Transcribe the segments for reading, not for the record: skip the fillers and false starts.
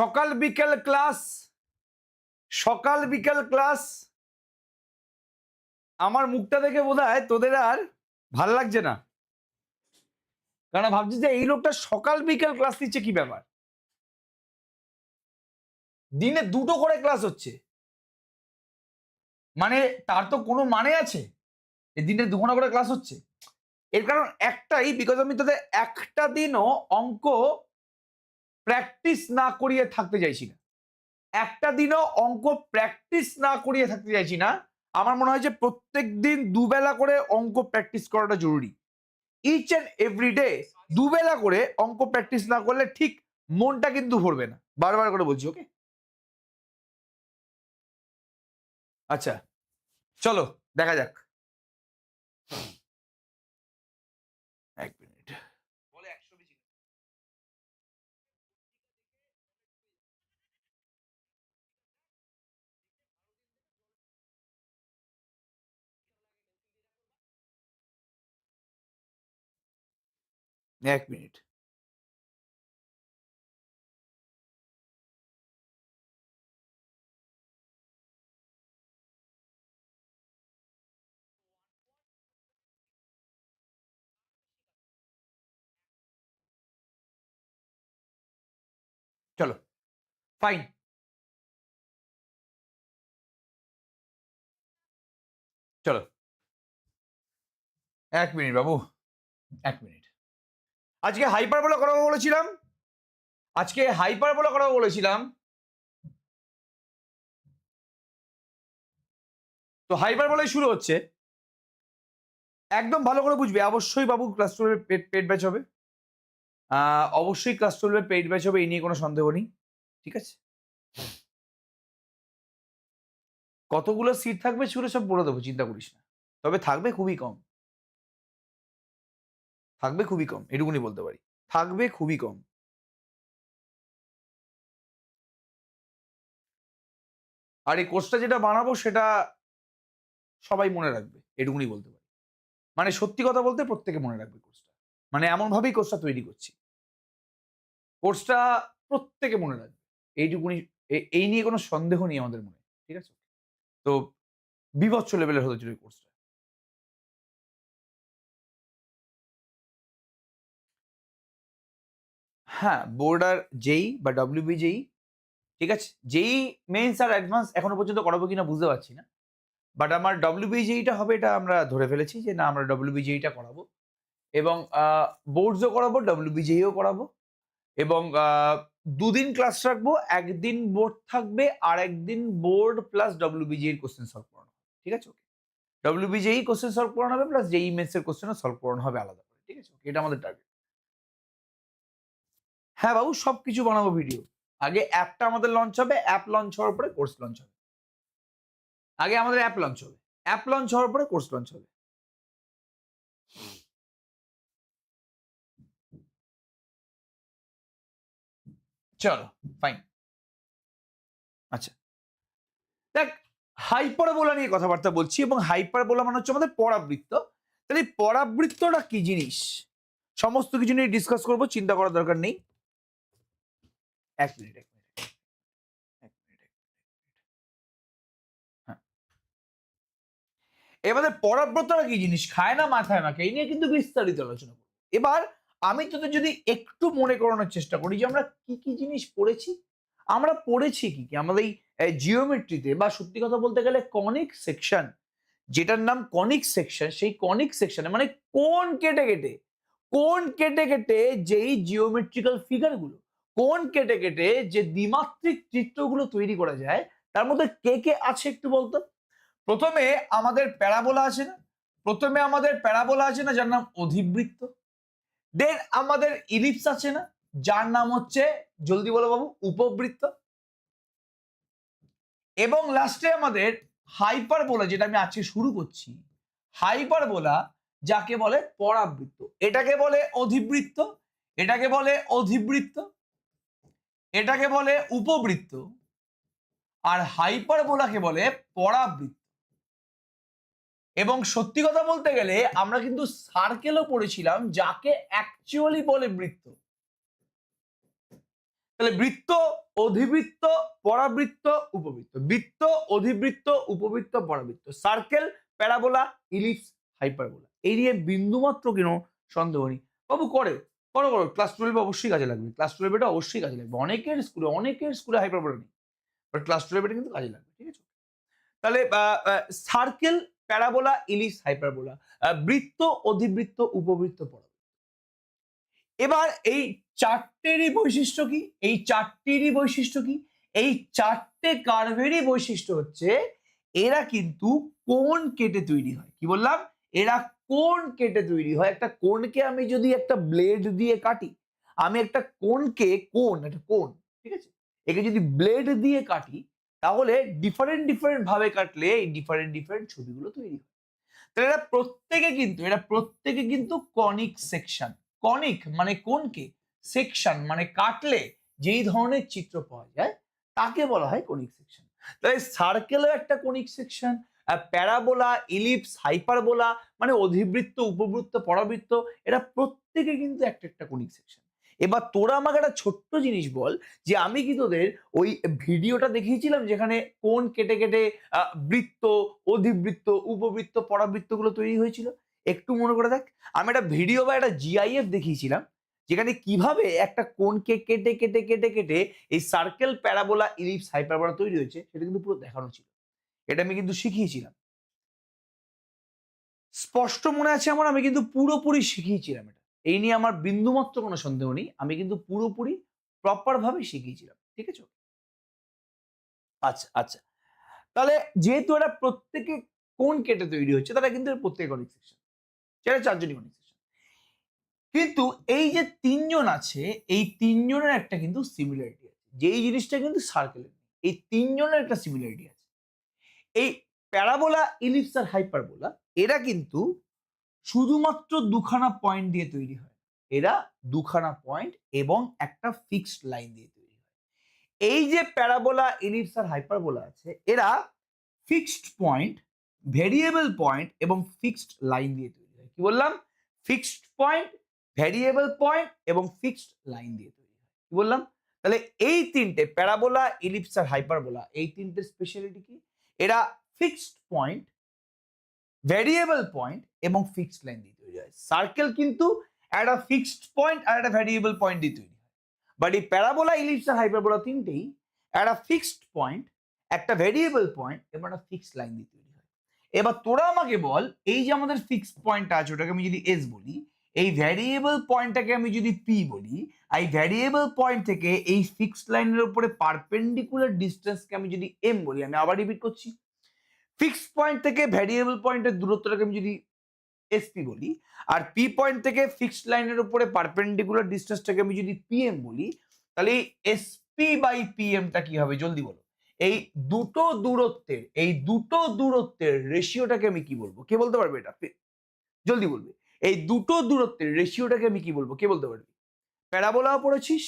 সকাল বিকেল ক্লাস, সকাল বিকেল ক্লাস। আমার মুখটা দেখে বোধহয় তোদের আর ভাল লাগছে না, কারণ ভাবছি যে এই লোকটা সকাল বিকেল ক্লাস নিচ্ছে, কি ব্যাপার? দিনে দুটো করে ক্লাস হচ্ছে, মানে তার তো কোনো মানে আছে? এই দিনে দুখানা করে ক্লাস হচ্ছে, এর কারণ একটাই, বিকজ আমি তোদের একটা দিনও অঙ্ক প্র্যাকটিস না করিয়ে থাকতে চাইছি না। একটা দিনও অঙ্ক প্র্যাকটিস না করিয়ে থাকতে চাইছি না। আমার মনে হয় যে প্রত্যেক দিন দুবেলা করে অঙ্ক প্র্যাকটিস করাটা জরুরি। ইচ অ্যান্ড এভরি ডে দুবেলা করে অঙ্ক প্র্যাকটিস না করলে ঠিক মনটা কিন্তু ভরবে না, বারবার করে বলছি। ওকে, আচ্ছা চলো দেখা যাক। এক মিনিট, বলে 100 বেশি। এক মিনিট, চলো ফাইন। চলো এক মিনিট বাবু, এক মিনিট। আজকে হাইপারবোলা করাবো বলেছিলাম, আজকে হাইপারবোলা করাবো বলেছিলাম, তো হাইপারবোলাই শুরু হচ্ছে। একদম ভালো করে বুঝবে, অবশ্যই বাবু ক্লাস 12 পেড ব্যাচ হবে, অবশ্যই ক্লাস 12 পেড ব্যাচ হবে, এই নিয়ে কোনো সন্দেহ নেই, ঠিক আছে? কতগুলো সিট থাকবে সেগুলো সব বলে দেবো, চিন্তা করিস না, তবে থাকবে খুবই কম, থাকবে খুবই কম, এটুকুনি বলতে পারি, থাকবে খুবই কম। আর এই কোর্সটা যেটা বানাবো সেটা সবাই মনে রাখবে, এটুকুনি বলতে পারি। মানে সত্যি কথা বলতে প্রত্যেকে মনে রাখবে কোর্সটা, মানে এমন ভাবেই কোর্সটা তৈরি করছি, কোর্সটা প্রত্যেকে মনে রাখবে, এইটুকুনি, এই নিয়ে কোনো সন্দেহ নেই আমাদের মনে, ঠিক আছে? তো বিভৎস লেভেলের হতে চলে কোর্সটা। হ্যাঁ, বোর্ড আর জেই বা ডব্লিউবি জেই, ঠিক আছে? জেই মেইনস আর অ্যাডভান্স এখনো পর্যন্ত করাবো কিনা বুঝতে পারছি না, বাট আমার ডব্লিউবি জেইটা হবে, এটা আমরা ধরে ফেলেছি যে না, আমরা ডব্লিউবি জেইটা করাবো, এবং বোর্ডসও করাবো, ডব্লিউবি জেইও করাবো, এবং দুদিন ক্লাস রাখবো, একদিন বোর্ড থাকবে আর একদিন বোর্ড প্লাস ডব্লিউবি জেই কোশ্চেন সলভ করানো হবে, ঠিক আছে? ডব্লিউবি জেই কোশ্চেন সলভ করানো হবে প্লাস জেই মেন্স এর কোশ্চেনও সলভ করানো হবে আলাদা করে, ঠিক আছে? এটা আমাদের টার্গেট। হ্যাঁ বাবু, সবকিছু বানাবো ভিডিও। আগে অ্যাপটা আমাদের লঞ্চ হবে, অ্যাপ লঞ্চ হওয়ার পরে কোর্স লঞ্চ হবে। আগে আমাদের অ্যাপ লঞ্চ হবে, অ্যাপ লঞ্চ হওয়ার পরে কোর্স লঞ্চ হবে। চলো ফাইন। আচ্ছা দেখ, হাইপারবোলা নিয়ে কথাবার্তা বলছি, এবং হাইপারবোলা মানে হচ্ছে আমাদের পরাবৃত্ত। তাহলে পরাবৃত্তটা কি জিনিস সমস্ত কিছু নিয়ে ডিসকাস করবো, চিন্তা করার দরকার নেই। এক মিনিট, এক মিনিট, এক মিনিট, হ্যাঁ, এবারে পরাব্রতটা কি জিনিস, খায় না মাথায় মাখে, এই নিয়ে কিন্তু বিস্তারিত আলোচনা করবো। এবার আমি তোদের যদি একটু মনে করানোর চেষ্টা করি যে আমরা কি কি জিনিস পড়েছি, আমরা পড়েছি কি কি আমাদের এই জিওমেট্রিতে, বা সত্যি কথা বলতে গেলে কনিক সেকশন, যেটার নাম কনিক সেকশন, সেই কনিক সেকশনে মানে কোন কেটে কেটে, কোন কেটে কেটে যেই জিওমেট্রিক্যাল ফিগারগুলো, কোন কেটে কেটে যে দ্বিমাত্রিক চিত্রগুলো তৈরি করা যায়, তার মধ্যে কে কে আছে একটু বলতো। প্রথমে আমাদের প্যারাবোলা আছে না, প্রথমে আমাদের প্যারাবোলা আছে না, যার নাম অধিবৃত্ত। দেন আমাদের ইলিপস আছে না, যার নাম হচ্ছে, জলদি বলো বাবু, উপবৃত্ত। এবং লাস্টে আমাদের হাইপারবোলা, যেটা আমি আজকে শুরু করছি, হাইপারবোলা, যাকে বলে পরাবৃত্ত। এটাকে বলে অধিবৃত্ত, এটাকে বলে অধিবৃত্ত, এটাকে বলে উপবৃত্ত, আর হাইপারবোলাকে বলে পরাবৃত্ত। এবং সত্যি কথা বলতে গেলে আমরা কিন্তু সার্কেলও পড়েছিলাম, যাকে অ্যাকচুয়ালি বলে বৃত্ত। তাহলে বৃত্ত, অধিবৃত্ত, পরাবৃত্ত, উপবৃত্ত। বৃত্ত, অধিবৃত্ত, উপবৃত্ত, পরাবৃত্ত। Circle, parabola, ellipse, hyperbola. এই নিয়ে বিন্দুমাত্র কোনো সন্দেহ নেই। বাবু করো করো, ক্লাস 12 অবশ্যই কাজে লাগবে। ক্লাস 12 এটা অবশ্যই কাজে লাগবে। অনেকের স্কুলে হাইপারবোলা নেই, বাট ক্লাস 12 এটা কিন্তু কাজে লাগবে। ঠিক আছে? তাহলে সার্কেল, প্যারাবোলা, ইলিপস, হাইপারবোলা। বৃত্ত, অধিবৃত্ত, উপবৃত্ত, পরাবৃত্ত। এবার এই চারটেরই বৈশিষ্ট্য কি? এই চারটেরই বৈশিষ্ট্য কি? এই চারটে কার্ভেরই বৈশিষ্ট্য হচ্ছে এরা কিন্তু কোণ কেটে তৈরি হয়। কি বললাম? এরা কোণ কেটে তৈরি হয়। একটা কোণকে আমি যদি একটা ব্লেড দিয়ে কাটি, আমি একটা কোণকে একটা কোণ, ঠিক আছে, একে যদি ব্লেড দিয়ে কাটি, তাহলে ডিফারেন্ট ভাবে কাটলে এই ডিফারেন্ট ছবিগুলো তৈরি হয়। তাহলে এরা প্রত্যেকে কিন্তু কনিক সেকশন। কনিক মানে কোণকে, সেকশন মানে কাটলে যেই ধরনের চিত্র পাওয়া যায় তাকে বলা হয় কনিক সেকশন। তাহলে সার্কেলও একটা conic section, parabola, ellipse, hyperbola মানে অধিবৃত্ত, উপবৃত্ত, পরাবৃত্ত, এরা প্রত্যেকে কিন্তু একটা কনিক সেকশন। এবার তোরা আমাকে একটা ছোট্ট জিনিস বল, যে আমি কি তোদের ওই ভিডিওটা দেখিয়েছিলাম যেখানে কোণ কেটে কেটে বৃত্ত, অধিবৃত্ত, উপবৃত্ত, পরাবৃত্ত গুলো তৈরি হয়েছিল? একটু মনে করে দেখ। আমি একটা ভিডিও বা একটা জিআইএফ দেখিয়েছিলাম যেখানে কিভাবে একটা কোণকে কেটে কেটে কেটে কেটে এই সার্কেল, প্যারাবোলা, ইলিপস, হাইপারবোলা তৈরি হয়েছে, সেটা কিন্তু পুরো দেখানো ছিল। এটা আমি কিন্তু শিখিয়েছিলাম। স্পষ্ট মনে আছে আমার, আমি কিন্তু পুরোপুরি শিখিয়েছিলাম এটা। এই নিয়ে আমার বিন্দুমাত্র কোনো সন্দেহ নেই, আমি কিন্তু পুরোপুরি প্রপার ভাবে শিখিয়েছিলাম। ঠিক আছে? আচ্ছা আচ্ছা, তাহলে যেহেতু এরা প্রত্যেকে কোণ কেটে তৈরি হচ্ছে, তারা কিন্তু প্রত্যেকে কনিক সেকশন। সেটা চারজনই কনিক সেকশন। কিন্তু এই যে তিনজন আছে, এই তিনজনের একটা কিন্তু সিমিলারিটি আছে, যেই জিনিসটা কিন্তু সার্কেলের নেই। এই তিনজনের একটা সিমিলারিটি আছে। এই প্যারাবোলা, ইলিপস আর হাইপারবোলা এরা কিন্তু শুধুমাত্র দুখানা পয়েন্ট দিয়ে তৈরি হয়। এরা দুখানা পয়েন্ট এবং একটা ফিক্সড লাইন দিয়ে তৈরি হয়। এই যে প্যারাবোলা, ইলিপস আর হাইপারবোলা আছে, এরা ফিক্সড পয়েন্ট, ভেরিয়েবল পয়েন্ট এবং ফিক্সড লাইন দিয়ে তৈরি হয়। কি বললাম? ফিক্সড পয়েন্ট, ভেরিয়েবল পয়েন্ট এবং ফিক্সড লাইন দিয়ে তৈরি হয়। কি বললাম? তাহলে এই তিনটে প্যারাবোলা, ইলিপস আর হাইপারবোলা, এই তিনটে স্পেশালিটি কি? এরা ফিক্সড পয়েন্ট, ভেরিয়েবল পয়েন্ট এবং ফিক্সড লাইন দিয়ে তৈরি হয়। সার্কেল কিন্তু একটা ফিক্সড পয়েন্ট আর একটা ভেরিয়েবল পয়েন্ট দিয়ে তৈরি হয়। বাট এই প্যারাবোলা, ইলিপস আর হাইপারবোলা তিনটেই একটা ফিক্সড পয়েন্ট, একটা ভেরিয়েবল পয়েন্ট এবং একটা ফিক্সড লাইন দিয়ে তৈরি হয়। এবার তোরা আমাকে বল, এই যে আমাদের ফিক্সড পয়েন্টটা আছে ওটাকে আমি যদি এস বলি, এই ভ্যারিয়েবল পয়েন্টটাকে আমি যদি পি বলি, এই ভ্যারিয়েবল পয়েন্ট থেকে এই ফিক্সড লাইনের উপরে পারপেন্ডিকুলার ডিসটেন্সকে আমি যদি এম বলি, আমি আবার রিপিট করছি, ফিক্সড পয়েন্ট থেকে ভ্যারিয়েবল পয়েন্টের দূরত্বটাকে আমি যদি এসপি বলি, আর পি পয়েন্ট থেকে ফিক্সড লাইনের উপরে পারপেন্ডিকুলার ডিসটেন্সটাকে আমি যদি পিএম বলি, তাহলে এই এসপি বাই পিএমটা কি হবে জলদি বলো? এই দুটো দূরত্বের রেশিওটাকে আমি কি বলবো? কে বলতে পারবে এটা? জলদি বলবে। এই দুটো দূরত্বের রেশিওটাকে আমি কি বলবো? কে বলতে পারবে? প্যারাবোলাও পড়েছিস,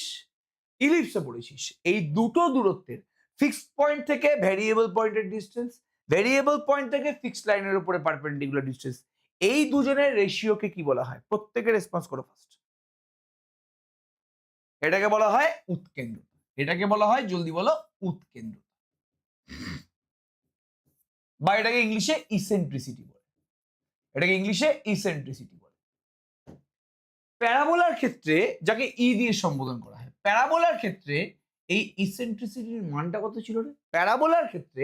ইলিপসও পড়েছিস। এই দুটো দূরত্বের, ফিক্সড পয়েন্ট থেকে ভ্যারিয়েবল পয়েন্টের ডিসটেন্স, ভ্যারিয়েবল পয়েন্ট থেকে ফিক্সড লাইনের উপরে পারপেন্ডিকুলার ডিসটেন্স, এই দুজনের রেশিওকে কি বলা হয়? প্রত্যেকে রেসপন্স করো ফার্স্ট। এটাকে বলা হয় উৎকেন্দ্রতা। এটাকে বলা হয়, জলদি বলো, উৎকেন্দ্রতা। বা এটাকে ইংলিশে ইসেন্ট্রিসিটি বলে। এটাকে ইংলিশে ইসেন্ট্রিসিটি বলে। প্যারাবোলার ক্ষেত্রে, যাকে ই দিয়ে সম্বোধন করা হয়, প্যারাবোলার ক্ষেত্রে এই ইসেন্ট্রিসিটির মানটা কত ছিল রে? প্যারাবোলার ক্ষেত্রে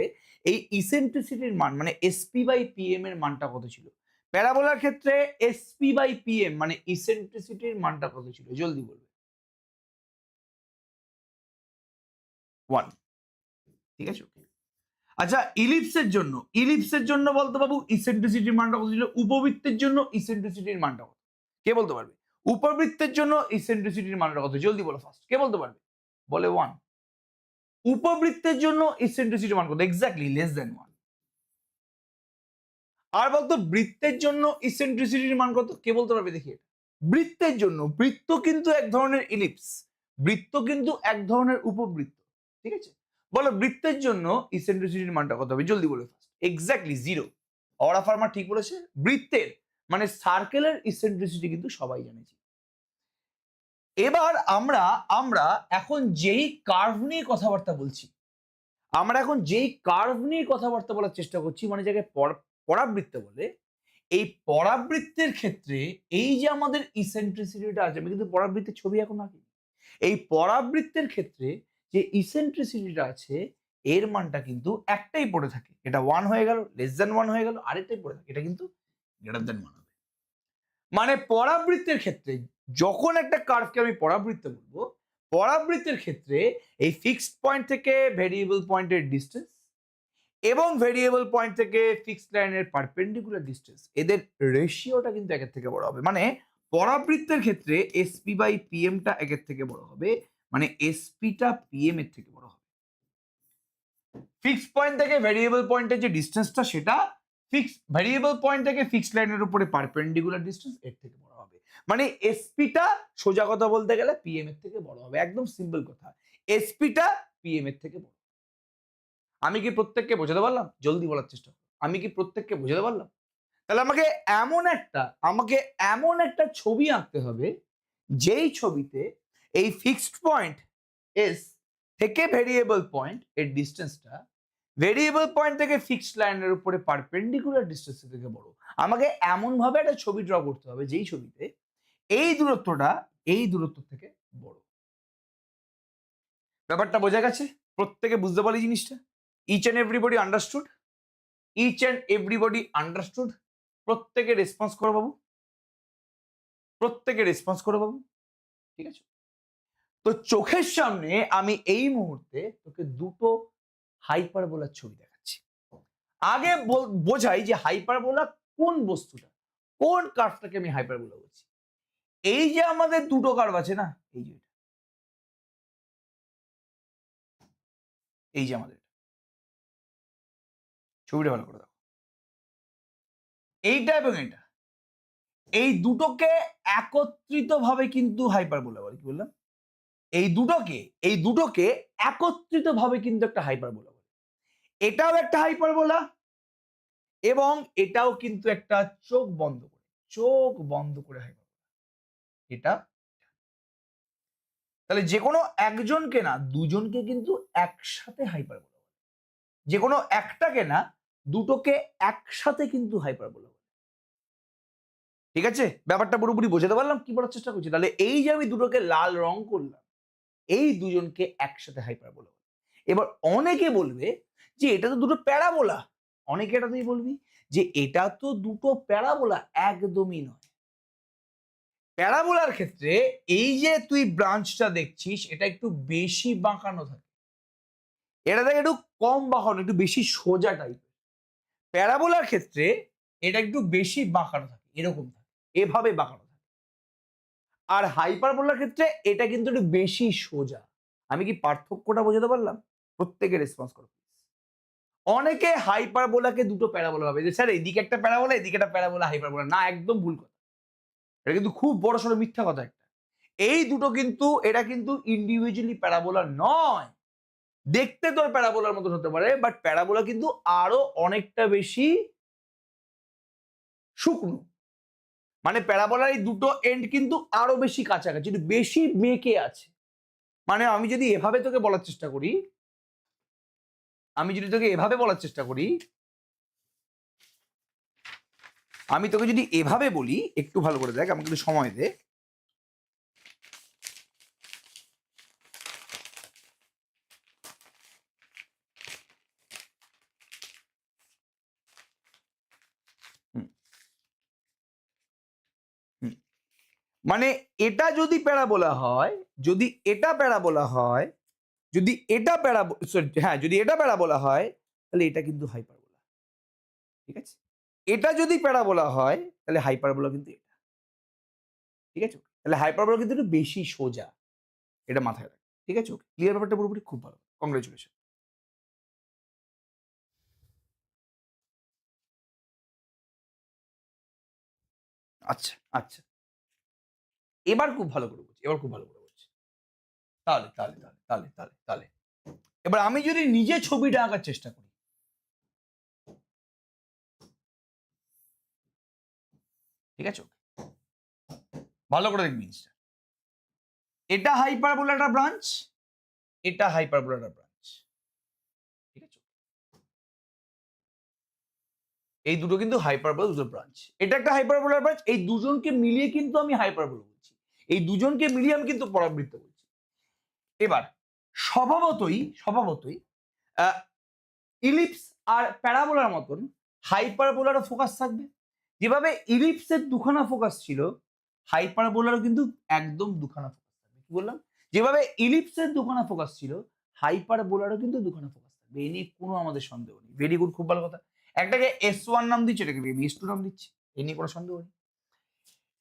এই ইসেন্ট্রিসিটির মান মানে এসপি বাই পিএম এর মানটা কত ছিল? প্যারাবোলার ক্ষেত্রে এসপি বাই পিএম মানে ইসেন্ট্রিসিটির মানটা কত ছিল? জলদি বলবে। 1। ঠিক আছে? আচ্ছা, ইলিপসের জন্য বলতে বাবু ইসেন্ট্রিসিটির মানটা কত ছিল? উপবৃত্তের জন্য ইসেন্ট্রিসিটির মানটা কত? কে বলতে পারবে? উপবৃত্তের জন্য ইসেন্ট্রিসিটির মানটা কত? জলদি বলো ফার্স্ট। কে বলতে পারবে? বলে 1। উপবৃত্তের জন্য ইসেন্ট্রিসিটির মান কত? Exactly less than 1। আর বলতো বৃত্তের জন্য ইসেন্ট্রিসিটির মান কত? কে বলতে পারবে দেখি এটা? বৃত্তের জন্য, বৃত্ত কিন্তু এক ধরনের ইলিপস, বৃত্ত কিন্তু এক ধরনের উপবৃত্ত। ঠিক আছে? বলো বৃত্তের জন্য ইসেন্ট্রিসিটির মানটা কত হবে? জলদি বলো। এক্স্যাক্টলি 0। অরা ফার্মা ঠিক বলেছে। বৃত্তের মানে সার্কেলের ইসেন্ট্রিসিটি কিন্তু সবাই জানেছি। এবার আমরা আমরা এখন যেই কার্ভ নিয়ে কথাবার্তা বলছি, আমরা এখন যেই কার্ভ নিয়ে কথাবার্তা বলার চেষ্টা করছি, মানে যাকে পরাবৃত্ত বলে, এই পরাবৃত্তের ক্ষেত্রে এই যে আমাদের ইসেন্ট্রিসিটিটা আছে, আমি কিন্তু পরাবৃত্তের ছবি এখন আঁকি। এই পরাবৃত্তের ক্ষেত্রে যে ইসেন্ট্রিসিটিটা আছে এর মানটা কিন্তু একটাই পড়ে থাকে। এটা 1 হয়ে গেল, লেস দ্যান 1 হয়ে গেল, আরেকটাই পড়ে থাকে, এটা কিন্তু গ্রেটার দ্যান 1 হবে। মানে পরাবৃত্তের ক্ষেত্রে যখন একটা কার্ভকে আমি পরাবৃত্ত বলবো, পরাবৃত্তের ক্ষেত্রে এই ফিক্সড পয়েন্ট থেকে ভেরিয়েবল পয়েন্টের ডিসটেন্স এবং ভেরিয়েবল পয়েন্ট থেকে ফিক্সড লাইনের পারপেন্ডিকুলার ডিসটেন্স, এদের রেশিওটা কিন্তু একের থেকে বড় হবে। মানে পরাবৃত্তের ক্ষেত্রে এসপি বাই পিএমটা একের থেকে বড় হবে, মানে এসপিটা পিএম এর থেকে বড় হবে। ফিক্সড পয়েন্ট থেকে ভেরিয়েবল পয়েন্টের যে ডিসটেন্সটা, সেটা ভেরিয়েবল পয়েন্ট থেকে ফিক্সড লাইনের উপরে পারপেন্ডিকুলার ডিসটেন্স এর থেকে বড় হবে। মানে এসপিটা সোজা কথা বলতে গেলে পিএম এর থেকে বড় হবে। একদম সিম্পল কথা, এসপিটা পিএম এর থেকে বড়। আমি কি প্রত্যেককে বোঝাতে পারলাম? জলদি বলার চেষ্টা করো। আমি কি প্রত্যেককে বোঝাতে পারলাম? তাহলে আমাকে এমন একটা ছবি আঁকতে হবে যেই ছবিতে এই ফিক্সড পয়েন্ট এস থেকে ভেরিয়েবল পয়েন্ট এর ডিসটেন্সটা ভেরিয়েবল পয়েন্ট থেকে ফিক্সড লাইনের উপরে পারপেন্ডিকুলার ডিসটেন্স থেকে বড়। আমাকে এমন ভাবে একটা ছবি ড্র করতে হবে যেই ছবিতে এই দূরত্বটা এই দূরত্ব থেকে বড়। ব্যাপারটা বোঝা গেছে? প্রত্যেকে বুঝতে পারি জিনিসটা? Each and everybody understood? Each and everybody understood? প্রত্যেকে রেসপন্স করো বাবু, প্রত্যেকে রেসপন্স করো বাবু। ঠিক আছে, তো চোখের সামনে আমি এই মুহূর্তে তোকে দুটো হাইপারবোলার ছবি দেখাচ্ছি। আগে বোঝাই যে হাইপারবোলা কোন বস্তুটা, কোন কার্ভটাকে আমি হাইপারবোলা বলছি। এই যে আমাদের দুটো কার্ভ আছে না, এই যে এই যে আমাদের ছবিটা ভালো করে দেখো, এইটা এবং এইটা, এই দুটোকে একত্রিত ভাবে কিন্তু হাইপারবোলা বলে। কি বললাম? এই দুটোকে একত্রিত ভাবে কিন্তু একটা হাইপারবোলা বলে। এটাও একটা হাইপারবোলা এবং এটাও কিন্তু একটা চোখ বন্ধ করে হাইপারবোলা। এটা তাহলে যে কোনো একজনকে না, দুজনকে কিন্তু একসাথে হাইপারবোলা বলে। যে কোনো একটাকে না, দুটোকে একসাথে কিন্তু হাইপারবোলা বলে। ঠিক আছে, ব্যাপারটা পুরোপুরি বোঝাতে পারলাম কি বলার চেষ্টা করছি? তাহলে এই যে আমি দুটোকে লাল রং করলাম, এই দুজনকে একসাথে হাইপারবোলা বলে। এবার অনেকে বলবে যে এটা তো দুটো প্যারাবোলা। অনেকে এটা তুই বলবি যে এটা তো দুটো প্যারাবোলা। একদমই নয়। প্যারাবোলার ক্ষেত্রে এই যে তুই ব্রাঞ্চটা দেখছিস, এটা একটু বেশি বাঁকানো থাকে। এটা থেকে একটু কম বাঁকানো, একটু বেশি সোজা টাইপের। প্যারাবোলার ক্ষেত্রে এটা একটু বেশি বাঁকানো থাকে, এরকম থাকে, এভাবে বাঁকানো থাকে। আর হাইপারবোলার ক্ষেত্রে এটা কিন্তু একটু বেশি সোজা। আমি কি পার্থক্যটা বোঝাতে পারলাম? প্রত্যেকে রেসপন্স করো। অনেকে হাইপারবোলাকে দুটো প্যারাবোলা ভাবে যে স্যার এদিকে একটা প্যারাবোলা, এদিকে একটা প্যারাবোলা, হাইপারবোলা। না, একদম ভুল কথা। এটা কিন্তু খুব বড়সড় মিথ্যা কথা একটা। এই দুটো কিন্তু, এটা কিন্তু ইন্ডিভিজুয়ালি প্যারাবোলা নয়। দেখতে তোর প্যারাবোলার মতন হতে পারে, বাট প্যারাবোলা কিন্তু আরো অনেকটা বেশি শুকনো। মানে প্যারাবোলার এই দুটো এন্ড কিন্তু আরো বেশি কাছাকাছি, একটু বেশি বেঁকে আছে। মানে আমি যদি এভাবে তোকে বলার চেষ্টা করি, আমি যদি তোকে এভাবে বলার চেষ্টা করি, আমি তোকে যদি এভাবে বলি, একটু ভালো করে দেখ, আমাকে একটু সময় দে। মানে এটা যদি প্যারাবোলা হয়, যদি এটা প্যারাবোলা হয়, যদি এটা যদি এটা প্যারাবোলা হয়, তাহলে এটা কিন্তু হাইপারবোলা। ঠিক আছে, এটা যদি প্যারাবোলা হয় তাহলে হাইপারবোলা কিন্তু এটা। ঠিক আছে, তাহলে হাইপারবোলা কিন্তু একটু বেশি সোজা, এটা মাথায় রাখ। ঠিক আছে, ওকে, ক্লিয়ার? ব্যাপারটা পুরোপুরি খুব ভালো, কংগ্রেচুলেশন। আচ্ছা আচ্ছা, এবার খুব ভালো করে বুঝছি, এবার খুব ভালো করে বুঝছি। তাহলে তাহলে তাহলে তাহলে তাহলে তাহলে এবার আমি যদি নিজে ছবিটা আঁকার চেষ্টা করি, ঠিক আছে, ভালো করে দেখবি জিনিসটা। এটা হাইপারবোলা একটা ব্রাঞ্চ, এটা হাইপারবোলা একটা ব্রাঞ্চ, ঠিক আছে। এই দুটো কিন্তু হাইপারবোলা দুটো ব্রাঞ্চ, এটা একটা হাইপারবোলার ব্রাঞ্চ, এই দুজনকে মিলিয়ে কিন্তু আমি হাইপারবোলা বলছি, এই দুজনকে মিলিয়ে আমি কিন্তু পরাবৃত্ত বলছি। এবার স্বভাবতই ইলিপস আর প্যারাবোলার মতন হাইপারবোলারও ফোকাস থাকবে। যেভাবে ইলিপসের দুখানা ফোকাস ছিল, হাইপারবোলারও কিন্তু একদম দুখানা ফোকাস থাকবে। কি বললাম? যেভাবে ইলিপসের দুখানা ফোকাস ছিল, হাইপারবোলারও কিন্তু দুখানা ফোকাস থাকবে। এই নিয়ে কোনো আমাদের সন্দেহ নেই। ভেরি গুড, খুব ভালো কথা। একটাকে S1 নাম দিচ্ছে, এটাকে S2 নাম দিচ্ছে, এই নিয়ে কোনো সন্দেহ নেই।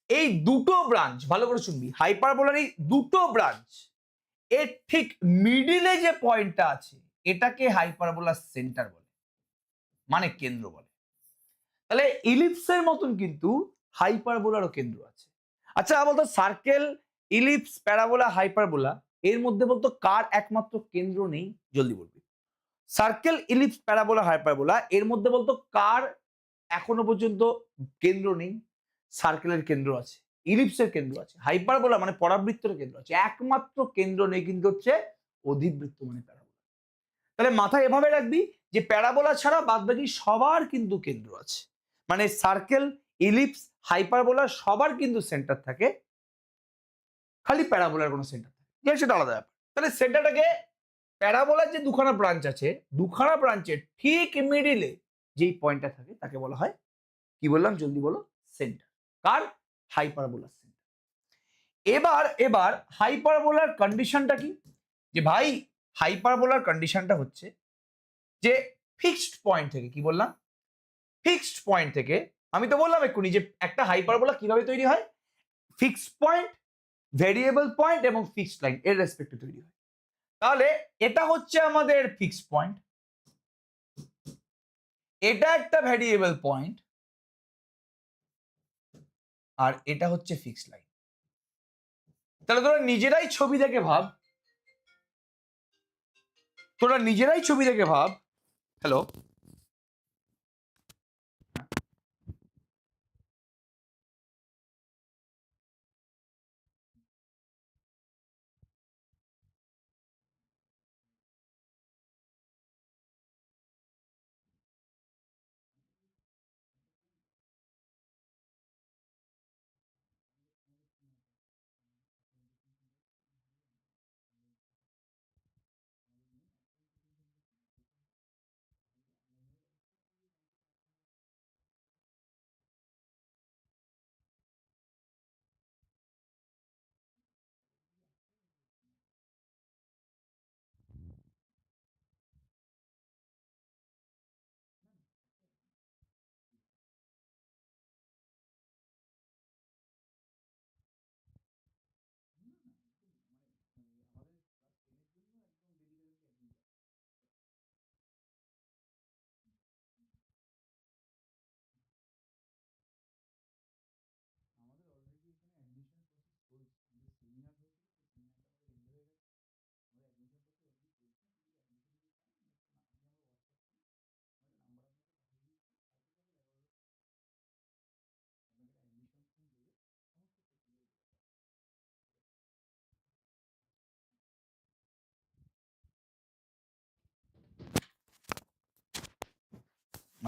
এই দুটো ব্রাঞ্চ ভালো করে শুনবি, হাইপারবোলার এই দুটো ব্রাঞ্চ এর ঠিক মিডিলে যে পয়েন্টটা আছে, এটাকে হাইপারবোলার সেন্টার বলে, মানে কেন্দ্র বলে। তাহলে ইলিপসের মতন কিন্তু হাইপারবোলারও কেন্দ্র আছে। আচ্ছা বলতো, সার্কেল, ইলিপস, প্যারাবোলা, হাইপারবোলা এর মধ্যে বলতো কার একমাত্র কেন্দ্র নেই? জলদি বলবি। সার্কেল, ইলিপস, প্যারাবোলা, হাইপারবোলা এর মধ্যে বলতো কার এখনো পর্যন্ত কেন্দ্র নেই? সার্কেলের কেন্দ্র আছে, ইলিপসের কেন্দ্র আছে, হাইপারবোলা মানে পরাবৃত্তের কেন্দ্র আছে, একমাত্র কেন্দ্র নেই কিন্তু হচ্ছে অধিবৃত্ত মানে প্যারাবোলা। তাহলে মাথায় এভাবে রাখবি যে প্যারাবোলা ছাড়া বাদবাকি সবার কিন্তু কেন্দ্র আছে, মানে সার্কেল, ইলিপস, হাইপারবোলা সবার কিন্তু সেন্টার থাকে, খালি প্যারাবোলার কোনো সেন্টার থাকে, সেটা আলাদা ব্যাপার। তাহলে সেন্টারটাকে, প্যারাবোলার যে দুখানা ব্রাঞ্চ আছে, দুখানা ব্রাঞ্চের ঠিক মিডিলে যেই পয়েন্টটা থাকে তাকে বলা হয়, কি বললাম জলদি বলো? সেন্টার। কার? হাইপারবোলার সেন্টার। এবার হাইপারবোলার কন্ডিশনটা কি? যে ভাই হাইপারবোলার কন্ডিশনটা হচ্ছে যে ফিক্সড পয়েন্ট থেকে, কি বললাম? ফিক্সড পয়েন্ট থেকে, আমি তো বললাম এক্ষুনি যে একটা হাইপারবোলা কিভাবে তৈরি হয়, ফিক্সড পয়েন্ট, ভেরিয়েবল পয়েন্ট এবং ফিক্সড লাইন এর রেসপেক্টে তৈরি হয়। তাহলে এটা হচ্ছে আমাদের ফিক্সড পয়েন্ট, এটা একটা ভেরিয়েবল পয়েন্ট, আর এটা হচ্ছে ফিক্সড লাইন। তাহলে তোরা নিজেরাই ছবি দেখে ভাব, হ্যালো,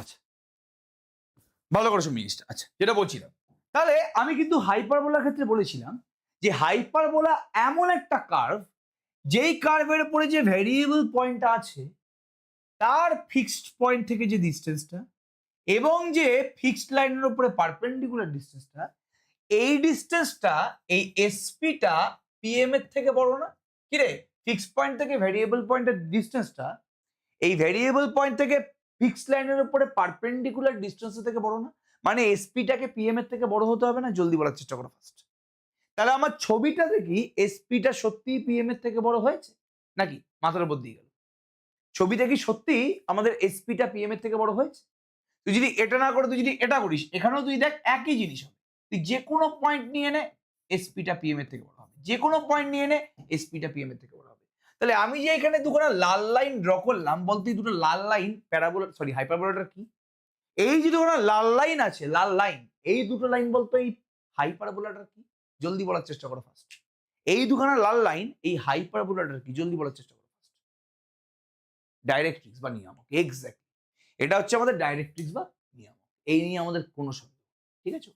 আচ্ছা ভালো করে শুন জিনিসটা। আচ্ছা, যেটা বলছিলাম, তাহলে আমি কিন্তু হাইপারবোলার ক্ষেত্রে বলেছিলাম যে হাইপারবোলা এমন একটা কার্ভ, যেই কার্ভের উপরে যে ভেরিয়েবল পয়েন্টটা আছে তার ফিক্সড পয়েন্ট থেকে যে ডিস্টেন্সটা এবং যে ফিক্সড লাইনের উপরে পারপেন্ডিকুলার ডিস্টেন্সটা, এই ডিস্টেন্সটা, এই এসপিটা পিএম এর থেকে বড় না? কি রে, ফিক্সড পয়েন্ট থেকে ভেরিয়েবল পয়েন্টের ডিস্টেন্সটা এই ভেরিয়েবল পয়েন্ট থেকে ফিক্সড লাইনের উপরে পারপেন্ডিকুলার ডিস্টেন্স থেকে বড় না? মানে এসপিটাকে পিএম এর থেকে বড় হতে হবে না? জলদি বলার চেষ্টা করো ফার্স্ট। তাহলে আমার ছবিটা দেখি এসপিটা সত্যি পিএম এর থেকে বড় হয়েছে নাকি মাথার উপর দিয়ে গেল? ছবিটা কি সত্যি আমাদের এসপিটা পিএম এর থেকে বড় হয়েছে? তুই যদি এটা না করে তুই যদি এটা করিস, এখানেও তুই দেখ একই জিনিস হবে। তুই যে কোনো পয়েন্ট নিয়ে নে, এসপিটা পিএম এর থেকে বড় হবে, যে কোনো পয়েন্ট নিয়ে নে, এসপিটা পিএম এর থেকে বড় হবে। তাহলে আমি যে এখানে দুখানা লাল লাইন ড্র করলাম, বলতে এই দুটো লাল লাইন প্যারাবোলা সরি হাইপারবোলাটার কি? এই যে দুখানা লাল লাইন আছে, লাল লাইন, এই দুটো লাইন বলতো এই হাইপারবোলাটার কি? জলদি বলার চেষ্টা করো ফার্স্ট। এই দুখানা লাল লাইন এই হাইপারবোলাটার কি? জলদি বলার চেষ্টা করো ফার্স্ট। ডাইরেক্ট্রিক্স বা নিয়ামক, এক্স্যাক্টলি। এটা হচ্ছে আমাদের ডাইরেক্ট্রিক্স বা নিয়ামক। এই নিয়ে আমাদের কোনো সন্দেহ নেই। ঠিক আছে?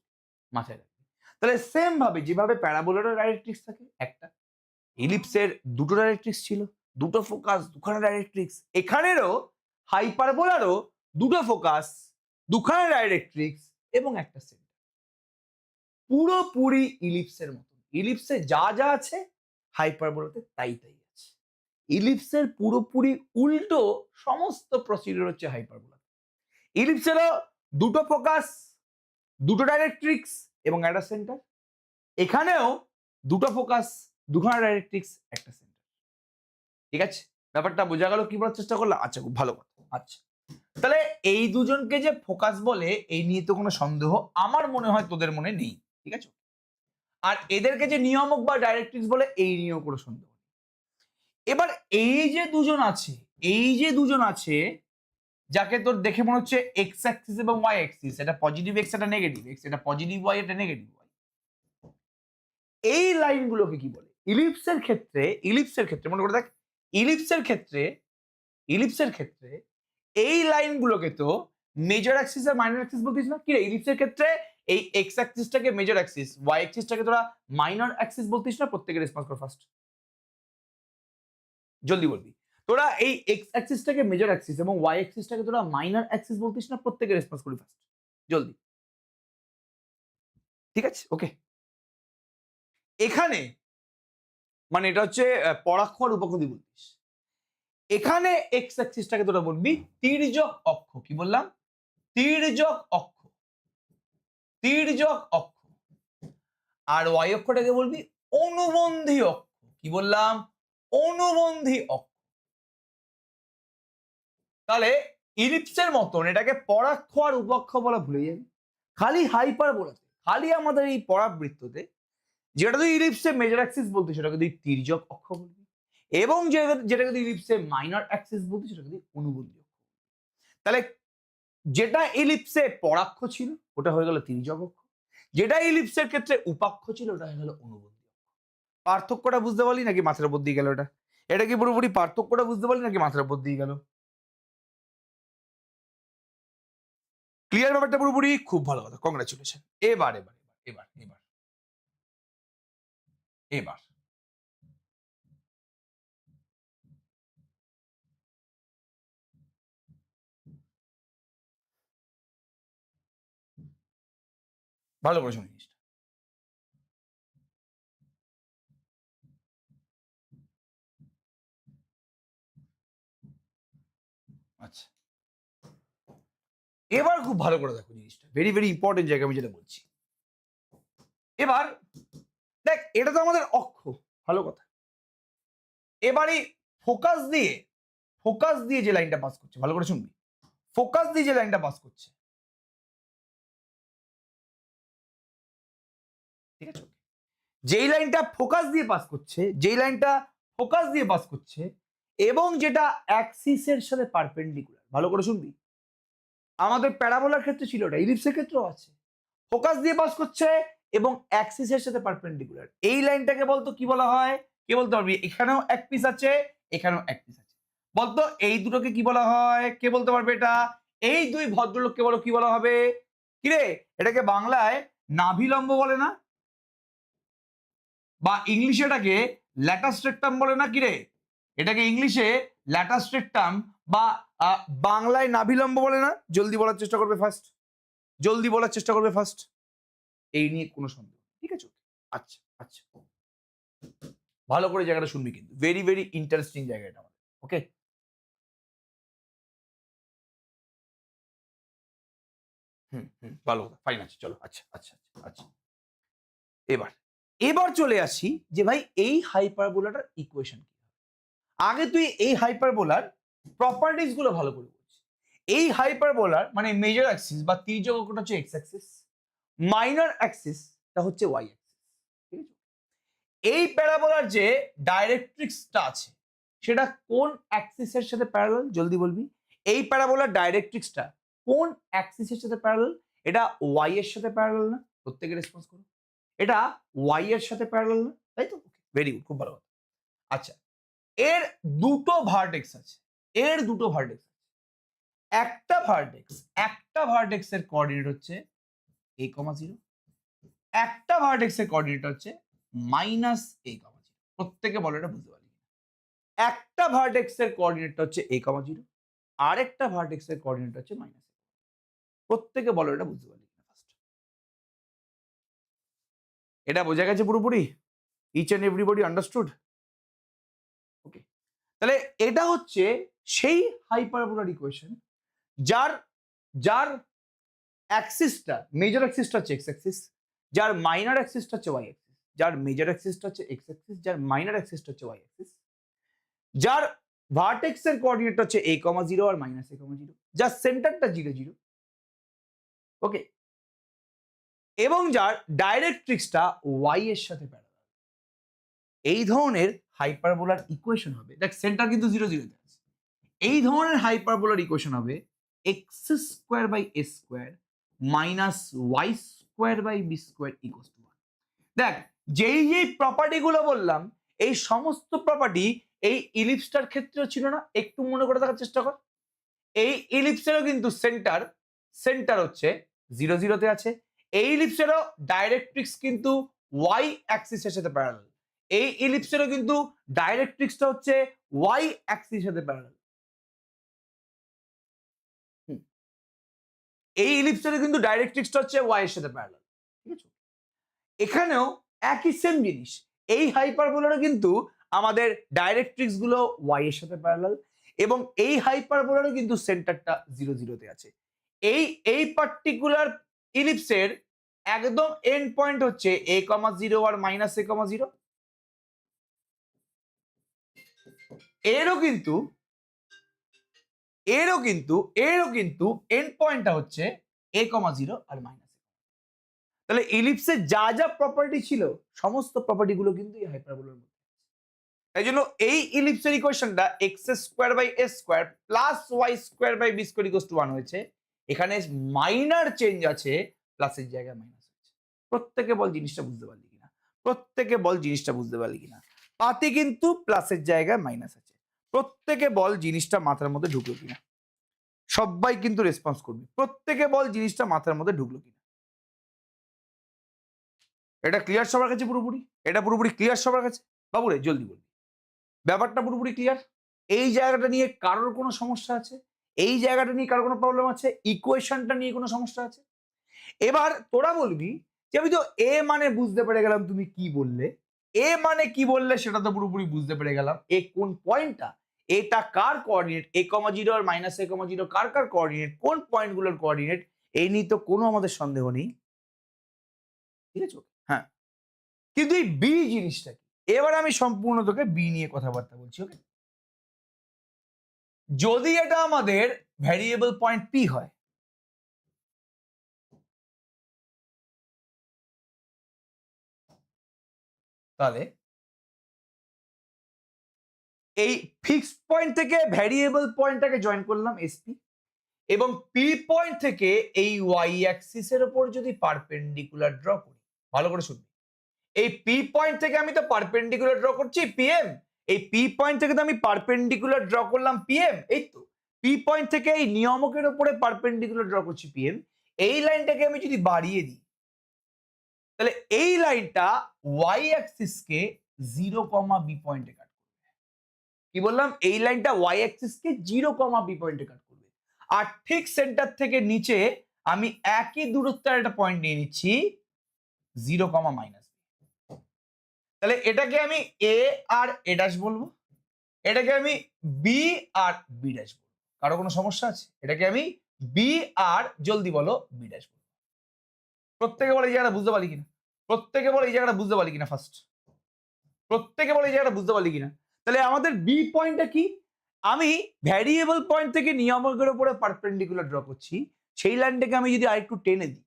মাথায় রাখবে। তাহলে সেম ভাবে যেভাবে প্যারাবোলারও ডাইরেক্ট্রিক্স থাকে একটা, ইলিপসের দুটো ডাইরেক্ট্রিক্স ছিল, দুটো ফোকাস, দুখানা ডাইরেক্ট্রিক্স। এখানেরও হাইপারবোলারও দুটো ফোকাস, দুখানা ডাইরেক্ট্রিক্স এবং একটা সেন্টার। পুরোপুরি ইলিপসের মতন। ইলিপসে যা যা আছে হাইপারবোলাতে তাই তাই আছে। ইলিপসের পুরোপুরি উল্টো সমস্ত প্রসিডিউর হচ্ছে হাইপারবোলা। ইলিপসেরও দুটো ফোকাস, দুটো ডাইরেক্ট্রিক্স এবং একটা সেন্টার। এখানেও দুটো ফোকাস, দুখানা ডাইরেক্ট্রিক্স, একটা সেন্টার। ঠিক আছে? ব্যাপারটা বোঝা গেল? কি বলার চেষ্টা করলাম? আচ্ছা, খুব ভালো কথা। আচ্ছা, তাহলে এই দুজনকে যে ফোকাস বলে এই নিয়ে তো কোনো সন্দেহ আমার মনে হয় তোদের মনে নেই। ঠিক আছে? আর এদেরকে যে নিয়ামক বা ডাইরেক্ট্রিক্স বলে এই নিয়েও কোনো সন্দেহ নেই। এবার এই যে দুজন আছে, এই যে দুজন আছে যাকে তোর দেখে মনে হচ্ছে এক্স অ্যাক্সিস এবং ওয়াই অ্যাক্সিস, এটা পজিটিভ এক্স, এটা নেগেটিভ এক্স, এটা পজিটিভ ওয়াই, এটা নেগেটিভ ওয়াই। এই লাইনগুলোকে কি বলে? ইলিপসের ক্ষেত্রে মনে করে দেখ, ইলিপসের ক্ষেত্রে এই লাইনগুলোকে তো মেজর অ্যাক্সিস আর মাইনর অ্যাক্সিস বলতিস না? কি রে, ইলিপসের ক্ষেত্রে এই এক্স অ্যাক্সিসটাকে মেজর অ্যাক্সিস, ওয়াই অ্যাক্সিসটাকে তোরা মাইনর অ্যাক্সিস বলতিস না? প্রত্যেকের রেসপন্স কর ফার্স্ট, জলদি বলবি। তোরা এই এক্স অ্যাক্সিসটাকে মেজর অ্যাক্সিস এবং ওয়াই অ্যাক্সিসটাকে তোরা মাইনর অ্যাক্সিস বলতিস না? প্রত্যেকের রেসপন্স করি ফার্স্ট, জলদি। ঠিক আছে? ওকে। এখানে মানে এটা হচ্ছে পরাক্ষ আর উপক্ষ দিয়ে বলতিস। এখানে এক্স অ্যাক্সিসটাকে তোরা বলবি তির্যক অক্ষ। কি বললাম? তির্যক অক্ষ, তির্যক অক্ষ। আর ওয়াই অক্ষটাকে বলবি অনুবন্ধী অক্ষ। কি বললাম? অনুবন্ধী অক্ষ। তাহলে ইলিপসের মতন এটাকে পরাক্ষ আর উপক্ষ বলা ভুলে যাবি। খালি হাইপারবোলাতে, খালি আমাদের এই পরাবৃত্ততে যেটা তুই ইলিপসে মেজর অ্যাক্সিস বলতে সেটাকে তুই তির্যক অক্ষ বলবি, এবং যেটাকে তুই ইলিপসে মাইনর অ্যাক্সিস বলতে সেটাকে তুই অনুবন্ধী অক্ষ। তাহলে যেটা ইলিপসে পরাক্ষ ছিল ওটা হয়ে গেল তির্যক অক্ষ, যেটা ইলিপসের ক্ষেত্রে উপাক্ষ ছিল ওটা হয়ে গেল অনুবন্ধী অক্ষ। পার্থক্যটা বুঝতে পারলি নাকি মাথার উপর দিয়ে গেল? এটা কি পুরোপুরি পার্থক্যটা বুঝতে পারলি নাকি মাথার উপর দিয়ে গেল? ক্লিয়ার ব্যাপারটা পুরোপুরি? খুব ভালো কথা, কংগ্রাচুলেশন। এবার এবার এবার এবার এবার ভালো করে শুনে জিনিসটা। আচ্ছা, এবার খুব ভালো করে দেখো জিনিসটা, ভেরি ভেরি ইম্পর্টেন্ট জায়গা আমি যেটা বলছি। এবার দেখ, এটা তো আমাদের অক্ষ, ভালো কথা। এবারে ফোকাস দিয়ে যে লাইনটা পাস করছে, ভালো করে শুনবি, ফোকাস দিয়ে যে লাইনটা পাস করছে, ঠিক আছে? যেই লাইনটা ফোকাস দিয়ে পাস করছে, যেই লাইনটা ফোকাস দিয়ে পাস করছে এবং যেটা অ্যাক্সিসের সাথে পারপেন্ডিকুলার, ভালো করে শুনবি। আমাদের প্যারাবোলার ক্ষেত্রে ছিল এটা, ইলিপসের ক্ষেত্রেও আছে। ফোকাস দিয়ে পাস করছে এবং অ্যাক্সিসের সাথে পারপেন্ডিকুলার, এই লাইনটাকে বলতো কি বলা হয়? কে বলতে পারবি? এখানেও এক পিস আছে, এখানেও এক পিস আছে, বলতো এই দুটোকে কি বলা হয়? কে বলতে পারবে এটা? এই দুই ভদ্রলোককে বলো কি বলা হবে? কিরে, এটাকে বাংলায় নাভিলম্ব বলে না? বা ইংলিশে এটাকে ল্যাটাস রেক্টাম বলে না? কিরে, এটাকে ইংলিশে ল্যাটাস রেক্টাম বা বাংলায় নাভিলম্ব বলে না? জলদি বলার চেষ্টা করবে ফার্স্ট, জলদি বলার চেষ্টা করবে ফার্স্ট। এই নিয়ে কোনো সন্দেহ, ঠিক আছে? আচ্ছা আচ্ছা, ভালো করে জায়গাটা শুনবি কিন্তু, ভেরি ভেরি ইন্টারেস্টিং জায়গা এটা আমাদের। ওকে, ভালো কথা, ফাইন আছে, চলো। আচ্ছা আচ্ছা আচ্ছা আচ্ছা, এবার এবার চলে আসি যে ভাই এই হাইপারবোলাটার ইকুয়েশন কি। আগে তুই এই হাইপারবোলার প্রপার্টিজ গুলো ভালো করে বুঝ। এই হাইপারবোলার মানে মেজর অ্যাক্সিস বা তির্যক অক্ষটা হচ্ছে এক্স অ্যাক্সিস, মাইনর অ্যাক্সিসটা হচ্ছে ওয়াই অ্যাক্সিস, ঠিক আছে? এই প্যারাবোলার যে ডাইরেক্ট্রিক্সটা আছে সেটা কোন অ্যাক্সিসের সাথে প্যারালাল জলদি বলবি। এই প্যারাবোলার ডাইরেক্ট্রিক্সটা কোন অ্যাক্সিসের সাথে প্যারালাল? এটা ওয়াই এর সাথে প্যারালাল না? প্রত্যেকে রেসপন্স করো। এটা ওয়াই এর সাথে প্যারালাল না? তাই তো? ভেরি গুড, খুব ভালো কথা। আচ্ছা, এর দুটো ভার্টেক্স আছে। এর দুটো ভার্টেক্স আছে। একটা ভার্টেক্সের কোঅর্ডিনেট হচ্ছে a, 0, একটা ভার্টেক্সের কোঅর্ডিনেট হচ্ছে -a, 0। প্রত্যেকে বলো এটা বুঝতে পারলি। একটা ভার্টেক্সের কোঅর্ডিনেট হচ্ছে a, 0, আরেকটা ভার্টেক্সের কোঅর্ডিনেট হচ্ছে -a। প্রত্যেকে বলো এটা বুঝতে পারলি কিনা ফার্স্ট। এটা বোঝা গেছে পুরোপুরি? Each and everybody understood? Okay, তাহলে এটা হচ্ছে সেই হাইপারবোলার ইকুয়েশন যার যার অ্যাক্সিসটা, মেজর অ্যাক্সিসটা হচ্ছে এক্স অ্যাক্সিস, যার মাইনর অ্যাক্সিসটা হচ্ছে ওয়াই অ্যাক্সিস, যার মেজর অ্যাক্সিসটা হচ্ছে এক্স অ্যাক্সিস, যার মাইনর অ্যাক্সিসটা হচ্ছে ওয়াই অ্যাক্সিস, যার ভার্টেক্সের কোঅর্ডিনেট হচ্ছে a, 0 আর -a, 0, যার সেন্টারটা 0, 0। ওকে, এবং যার ডাইরেক্ট্রিক্সটা ওয়াই এর সাথে প্যারালাল। এই ধরনের হাইপারবোলার ইকুয়েশন হবে, দেখ সেন্টার কিন্তু 0, 0 তে আছে। এই ধরনের হাইপারবোলার ইকুয়েশন হবে x² by a square minus y square by b square equal to 1। দেখ, যেই প্রপার্টি গুলো বললাম, এই সমস্ত প্রপার্টি এই ইলিপসটার ক্ষেত্রেও ছিল না? একটু মনে করে দেখার চেষ্টা কর। এই ইলিপসেরও কিন্তু সেন্টার হচ্ছে 0, 0 তে আছে। এই ইলিপসেরও ডাইরেক্ট্রিক্স কিন্তু ওয়াই অ্যাক্সিসের সাথে প্যারালাল। এই ইলিপসেরও কিন্তু ডাইরেক্ট্রিক্সটা হচ্ছে ওয়াই অ্যাক্সিসের সাথে প্যারালাল। এই ইলিপসেরও কিন্তু ডাইরেক্ট্রিক্সটা হচ্ছে ওয়াই এর সাথে প্যারালাল। ঠিক আছে? এখানেও একই সেম জিনিস। এই হাইপারবোলারও কিন্তু আমাদের ডাইরেক্ট্রিক্স গুলো ওয়াই এর সাথে প্যারালাল, এবং এই হাইপারবোলারও কিন্তু সেন্টারটা 0, 0 তে আছে। এই পার্টিকুলার ইলিপসের একদম এন্ড পয়েন্ট হচ্ছে a, 0 আর -a, 0। এরও কিন্তু এন্ড পয়েন্টটা হচ্ছে a, 0 আর -a। তাহলে ইলিপসের যা যা প্রপার্টি ছিল সমস্ত প্রপার্টি গুলো কিন্তু এই হাইপারবোলার মধ্যে। তাই জন্য এই ইলিপসের ইকুয়েশনটা x² by a square plus y square by b square equals to 1 হয়েছে। এখানে মাইনর চেঞ্জ আছে, প্লাসের জায়গায় মাইনাস হয়েছে। প্রত্যেকে বল জিনিসটা বুঝতে পারলি কিনা? প্রত্যেকে বল জিনিসটা বুঝতে পারলি কিনা? পাতে কিন্তু প্লাসের জায়গায় মাইনাস আছে। প্রত্যেকে বল জিনিসটা মাথার মধ্যে ঢুকলো কিনা? সবাই কিন্তু রেসপন্স করবি। প্রত্যেকে বল জিনিসটা মাথার মধ্যে ঢুকলো কিনা? এটা ক্লিয়ার সবার কাছে পুরোপুরি? এটা পুরোপুরি ক্লিয়ার সবার কাছে? বাবুরে জলদি বল। ব্যাপারটা পুরোপুরি ক্লিয়ার? এই জায়গাটা নিয়ে কারোর কোনো সমস্যা আছে? এই জায়গাটা নিয়ে কারোর কোনো প্রবলেম আছে? ইকুয়েশনটা নিয়ে কোনো সমস্যা আছে? এবার তোরা বলবি যে আমি তো এ মানে বুঝতে পেরে গেলাম তুমি কি বললে, এ মানে কি বললে সেটা তো পুরোপুরি বুঝতে পেরে গেলাম। এ কোন পয়েন্টটা, এটা কার কোঅর্ডিনেট, a, 0 আর -a, 0 কার কার কোঅর্ডিনেট, কোন পয়েন্টগুলোর কোঅর্ডিনেট, এই নিয়ে তো কোনো আমাদের সন্দেহ নেই। ঠিক আছে? হ্যাঁ, কিন্তু এই বি জিনিসটা কি? এবার আমি সম্পূর্ণ তোকে বি নিয়ে কথাবার্তা বলছি। ওকে, যদি এটা আমাদের ভ্যারিয়েবল পয়েন্ট পি হয়, তাহলে এই ফিক্সড পয়েন্ট থেকে ভ্যারিয়েবল পয়েন্টটাকে জয়েন করলাম এসপি, এবং পি পয়েন্ট থেকে এই ওয়াই অ্যাক্সিসের উপর যদি পারপেন্ডিকুলার ড্র করি, ভালো করে শুনবি, এই পি পয়েন্ট থেকে আমি তো পারপেন্ডিকুলার ড্র করছি পিএম, এই পি পয়েন্ট থেকে তো আমি পারপেন্ডিকুলার ড্র করলাম পিএম, এই তো পি পয়েন্ট থেকে এই নিয়মকের উপরে পারপেন্ডিকুলার ড্র করছি পিএম। এই লাইনটাকে আমি যদি বাড়িয়ে দিই, তাহলে এই লাইনটা ওয়াই অ্যাক্সিসকে 0, বি পয়েন্টে কাট করবে। কি বললাম? এই লাইনটা ওয়াই অ্যাক্সিসকে 0, বি পয়েন্টে কাট করবে। আর ঠিক সেন্টার থেকে নিচে আমি একই দূরত্বের একটা পয়েন্ট নিয়ে নিচ্ছি 0, মাইনাস। তাহলে এটাকে আমি এ আর এ ড্যাশ বলবো, এটাকে আমি বি আর বি ড্যাশ বলবো। কারো কোনো সমস্যা আছে? এটাকে আমি বি আর জলদি বলো বি ড্যাশ বলবো। প্রত্যেকে বলে এই জায়গাটা বুঝতে পারি কিনা? প্রত্যেকে বলে এই জায়গাটা বুঝতে পারি কিনা ফার্স্ট? প্রত্যেকে বলে এই জায়গাটা বুঝতে পারলি কিনা? তাহলে আমাদের বি পয়েন্টটা কি? আমি ভ্যারিয়েবল পয়েন্ট থেকে নিয়ামকের উপরে পারপেন্ডিকুলার ড্র করছি, সেই লাইনটাকে আমি যদি আরেকটু টেনে দিই,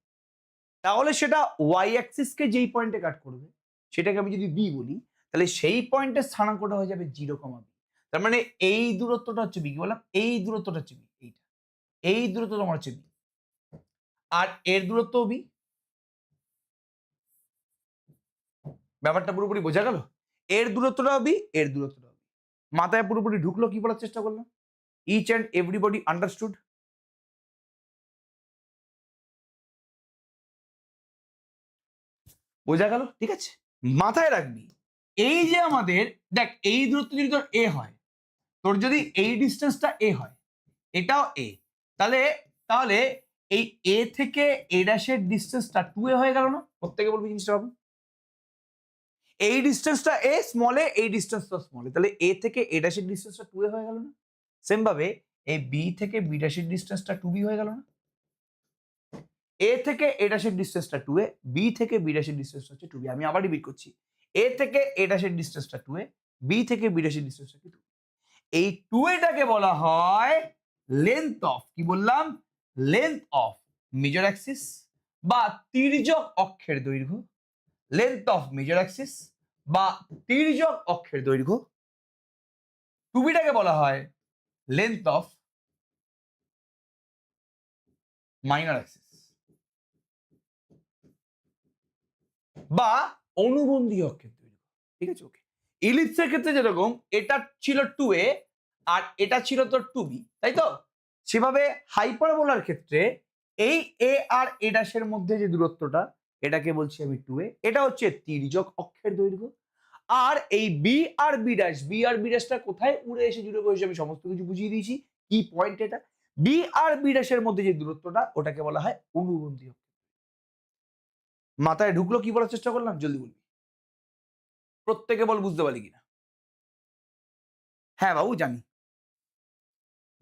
তাহলে সেটা ওয়াই অ্যাক্সিসকে যেই পয়েন্টে কাট করবে সেটাকে আমি যদি বি বলি, তাহলে সেই পয়েন্টের স্থানাঙ্কটা হয়ে যাবে 0, বি। তার মানে এই দূরত্বটা হচ্ছে বি, কি বললাম, এই দূরত্বটা হচ্ছে বি, এইটা, এই দূরত্ব তোমার হচ্ছে বি, আর এর দূরত্ব বি। ব্যাপারটা পুরোপুরি বোঝা গেল? এর দূরত্বটাও বি, এর দূরত্বটাও বি। মাথায় পুরোপুরি ঢুকলো? কি বলার চেষ্টা করলাম? Each and everybody understood? বোঝা গেল? ঠিক আছে, মাথায় রাখবি এই যে আমাদের, দেখ এই দূরত্ব যদি তোর এ হয়, তোর যদি এই ডিস্টেন্সটা এ হয়, এটাও এ, তাহলে তাহলে এই এ থেকে এ ড্যাশের ডিস্টেন্সটা 2a হয়ে গেল না? প্রত্যেকে বলবি জিনিসটা বাবু। এই ডিস্টেন্সটা এ স্মল এ, এই ডিস্টেন্সটা স্মল এ, তাহলে এ থেকে এ ড্যাশের ডিস্টেন্সটা 2a হয়ে গেল না? সেম ভাবে এই বি থেকে বি ড্যাশের ডিস্টেন্সটা 2b হয়ে গেল না? এ থেকে এ ড্যাশের ডিস্টেন্সটা 2a, বি থেকে বি ড্যাশের ডিস্টেন্সটা হচ্ছে 2b। আমি আবার রিপিট করছি, এ থেকে এ ড্যাশের ডিস্টেন্সটা 2a, বি থেকে বি ড্যাশের ডিস্টেন্সটা কি 2। এই 2aটাকে বলা হয় লেন্থ অফ, কি বললাম, লেন্থ অফ মেজর অ্যাক্সিস বা তির্যক অক্ষের দৈর্ঘ্য, লেন্থ অফ মেজর অ্যাক্সিস বা তির্যক অক্ষের দৈর্ঘ্য। 2bটাকে বলা হয় লেন্থ অফ মাইনর অ্যাক্সিস বা অনুবন্ধী অক্ষের দৈর্ঘ্য। ঠিক আছে, ওকে। ইলিপসের ক্ষেত্রে যেরকম এটা ছিল 2a আর এটা ছিল তোর 2b, তাই তো? সেভাবে হাইপারবোলার ক্ষেত্রে এই এ আর এ ড্যাশের মধ্যে যে দূরত্বটা, এটাকে বলছি আমি 2a, এটা হচ্ছে তির্যক অক্ষের দৈর্ঘ্য। আর এই বি আর বি ড্যাশ, বি আর বি ড্যাশটা কোথায় উড়ে এসে জুড়ে বসেছে আমি সমস্ত কিছু বুঝিয়ে দিয়েছি। কি পয়েন্ট এটা? বি আর বি ড্যাশের মধ্যে যে দূরত্বটা, ওটাকে বলা হয় অনুবন্ধী অক্ষ। মাথায় ঢুকলো? কি বলার চেষ্টা করলাম জলদি বলবি, প্রত্যেকে বল বুঝতে পারি কিনা। হ্যাঁ বাবু জানি,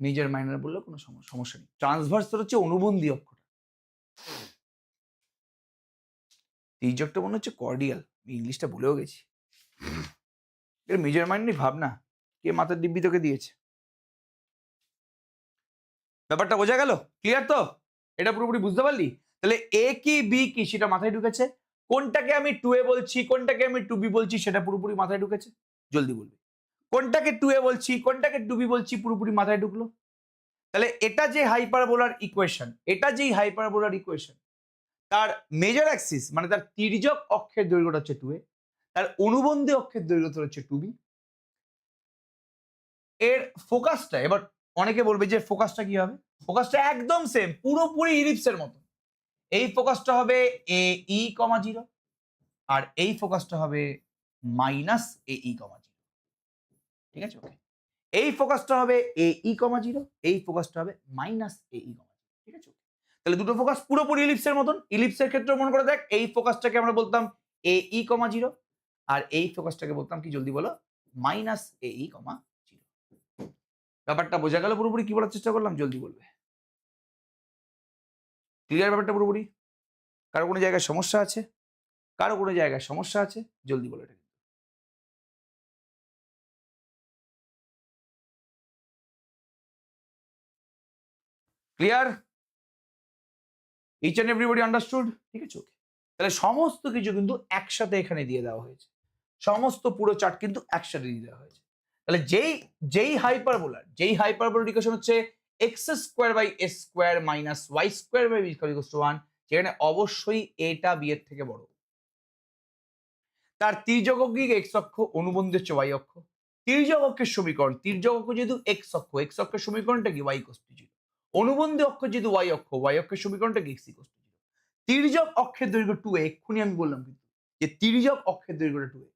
মেজর মাইনর বললে কোনো সমস্যা নেই। ট্রান্সভার্স হচ্ছে অনুবন্ধী অক্ষটা, তির্যকটা মনে হচ্ছে কর্ডিয়াল, ইংলিশটা ভুলেও গেছি। এর মেজর মাইনরই ভাবনা, কে মাথার দিব্যি তোকে দিয়েছে? ব্যাপারটা বোঝা গেল? ক্লিয়ার তো? এটা পুরোপুরি বুঝতে পারলি? তাহলে এ কি বি কি সেটা মাথায় ঢুকেছে, কোনটাকে আমি 2a বলছি কোনটাকে আমি 2b বলছি সেটা পুরোপুরি মাথায় ঢুকেছে। জলদি বলবি, কোনটাকে 2a বলছি কোনটাকে 2b বলছি পুরোপুরি মাথায় ঢুকলো। তাহলে এটা যে হাইপারবোলার ইকুয়েশন, এটা যেই হাইপারবোলার ইকুয়েশন, তার মেজর অ্যাক্সিস মানে তার তির্যক অক্ষের দৈর্ঘ্যটা হচ্ছে 2a, তার অনুবন্ধী অক্ষের দৈর্ঘ্য হচ্ছে 2b। এর ফোকাসটা, এবার অনেকে বলবে যে ফোকাসটা কি হবে, ফোকাসটা একদম সেম, পুরোপুরি ইলিপসের মতো। এই ফোকাসটা হবে এ ই কমা 0 আর এই ফোকাসটা হবে মাইনাস এ ই কমা 0। ঠিক আছে, ওকে। এই ফোকাসটা হবে এ ই কমা 0, এই ফোকাসটা হবে মাইনাস এ ই কমা 0। ঠিক আছে, তাহলে দুটো ফোকাস পুরোপুরি ইলিপসের মতন। ইলিপসের ক্ষেত্রে মনে করে দেখ, এই ফোকাসটাকে আমরা বলতাম এ ই কমা 0 আর এই ফোকাসটাকে বলতাম কি, জলদি বলো, মাইনাস এ ই কমা 0। ব্যাপারটা বোঝা গেল পুরোপুরি? কি বলার চেষ্টা করলাম জলদি বলবে। ক্লিয়ার ব্যাপারটা পুরোপুরি? কারো কোনো জায়গায় সমস্যা আছে? কারো কোনো জায়গায় সমস্যা আছে? জলদি বলো এটা। Clear? Each and everybody understood? ঠিক আছে, ওকে। তাহলে সমস্ত কিছু কিন্তু একসাথে এখানে দিয়ে দেওয়া হয়েছে, সমস্ত পুরো চার্ট কিন্তু একসাথে দিয়ে দেওয়া হয়েছে। তাহলে যেই যেই হাইপারবোলার ইকুয়েশন হচ্ছে x square by s square minus y square by b equal to 1, যেখানে অবশ্যই এটা বি এর থেকে বড়। তার তির্যক এক্স অক্ষ, অনুবন্ধী হচ্ছে ওয়াই অক্ষ। তির্যক অক্ষের সমীকরণ, তির্যক অক্ষ যেহেতু এক্স অক্ষের সমীকরণটা কি, ওয়াই ইকুয়াল টু 0। অনুবন্ধী অক্ষ যেহেতু ওয়াই অক্ষের সমীকরণটা কি, এক্স ইকুয়াল টু 0। তির্যক অক্ষের দৈর্ঘ্য 2a, এক্ষুনি আমি বললাম কিন্তু যে তির্যক অক্ষের দৈর্ঘ্যটা 2a।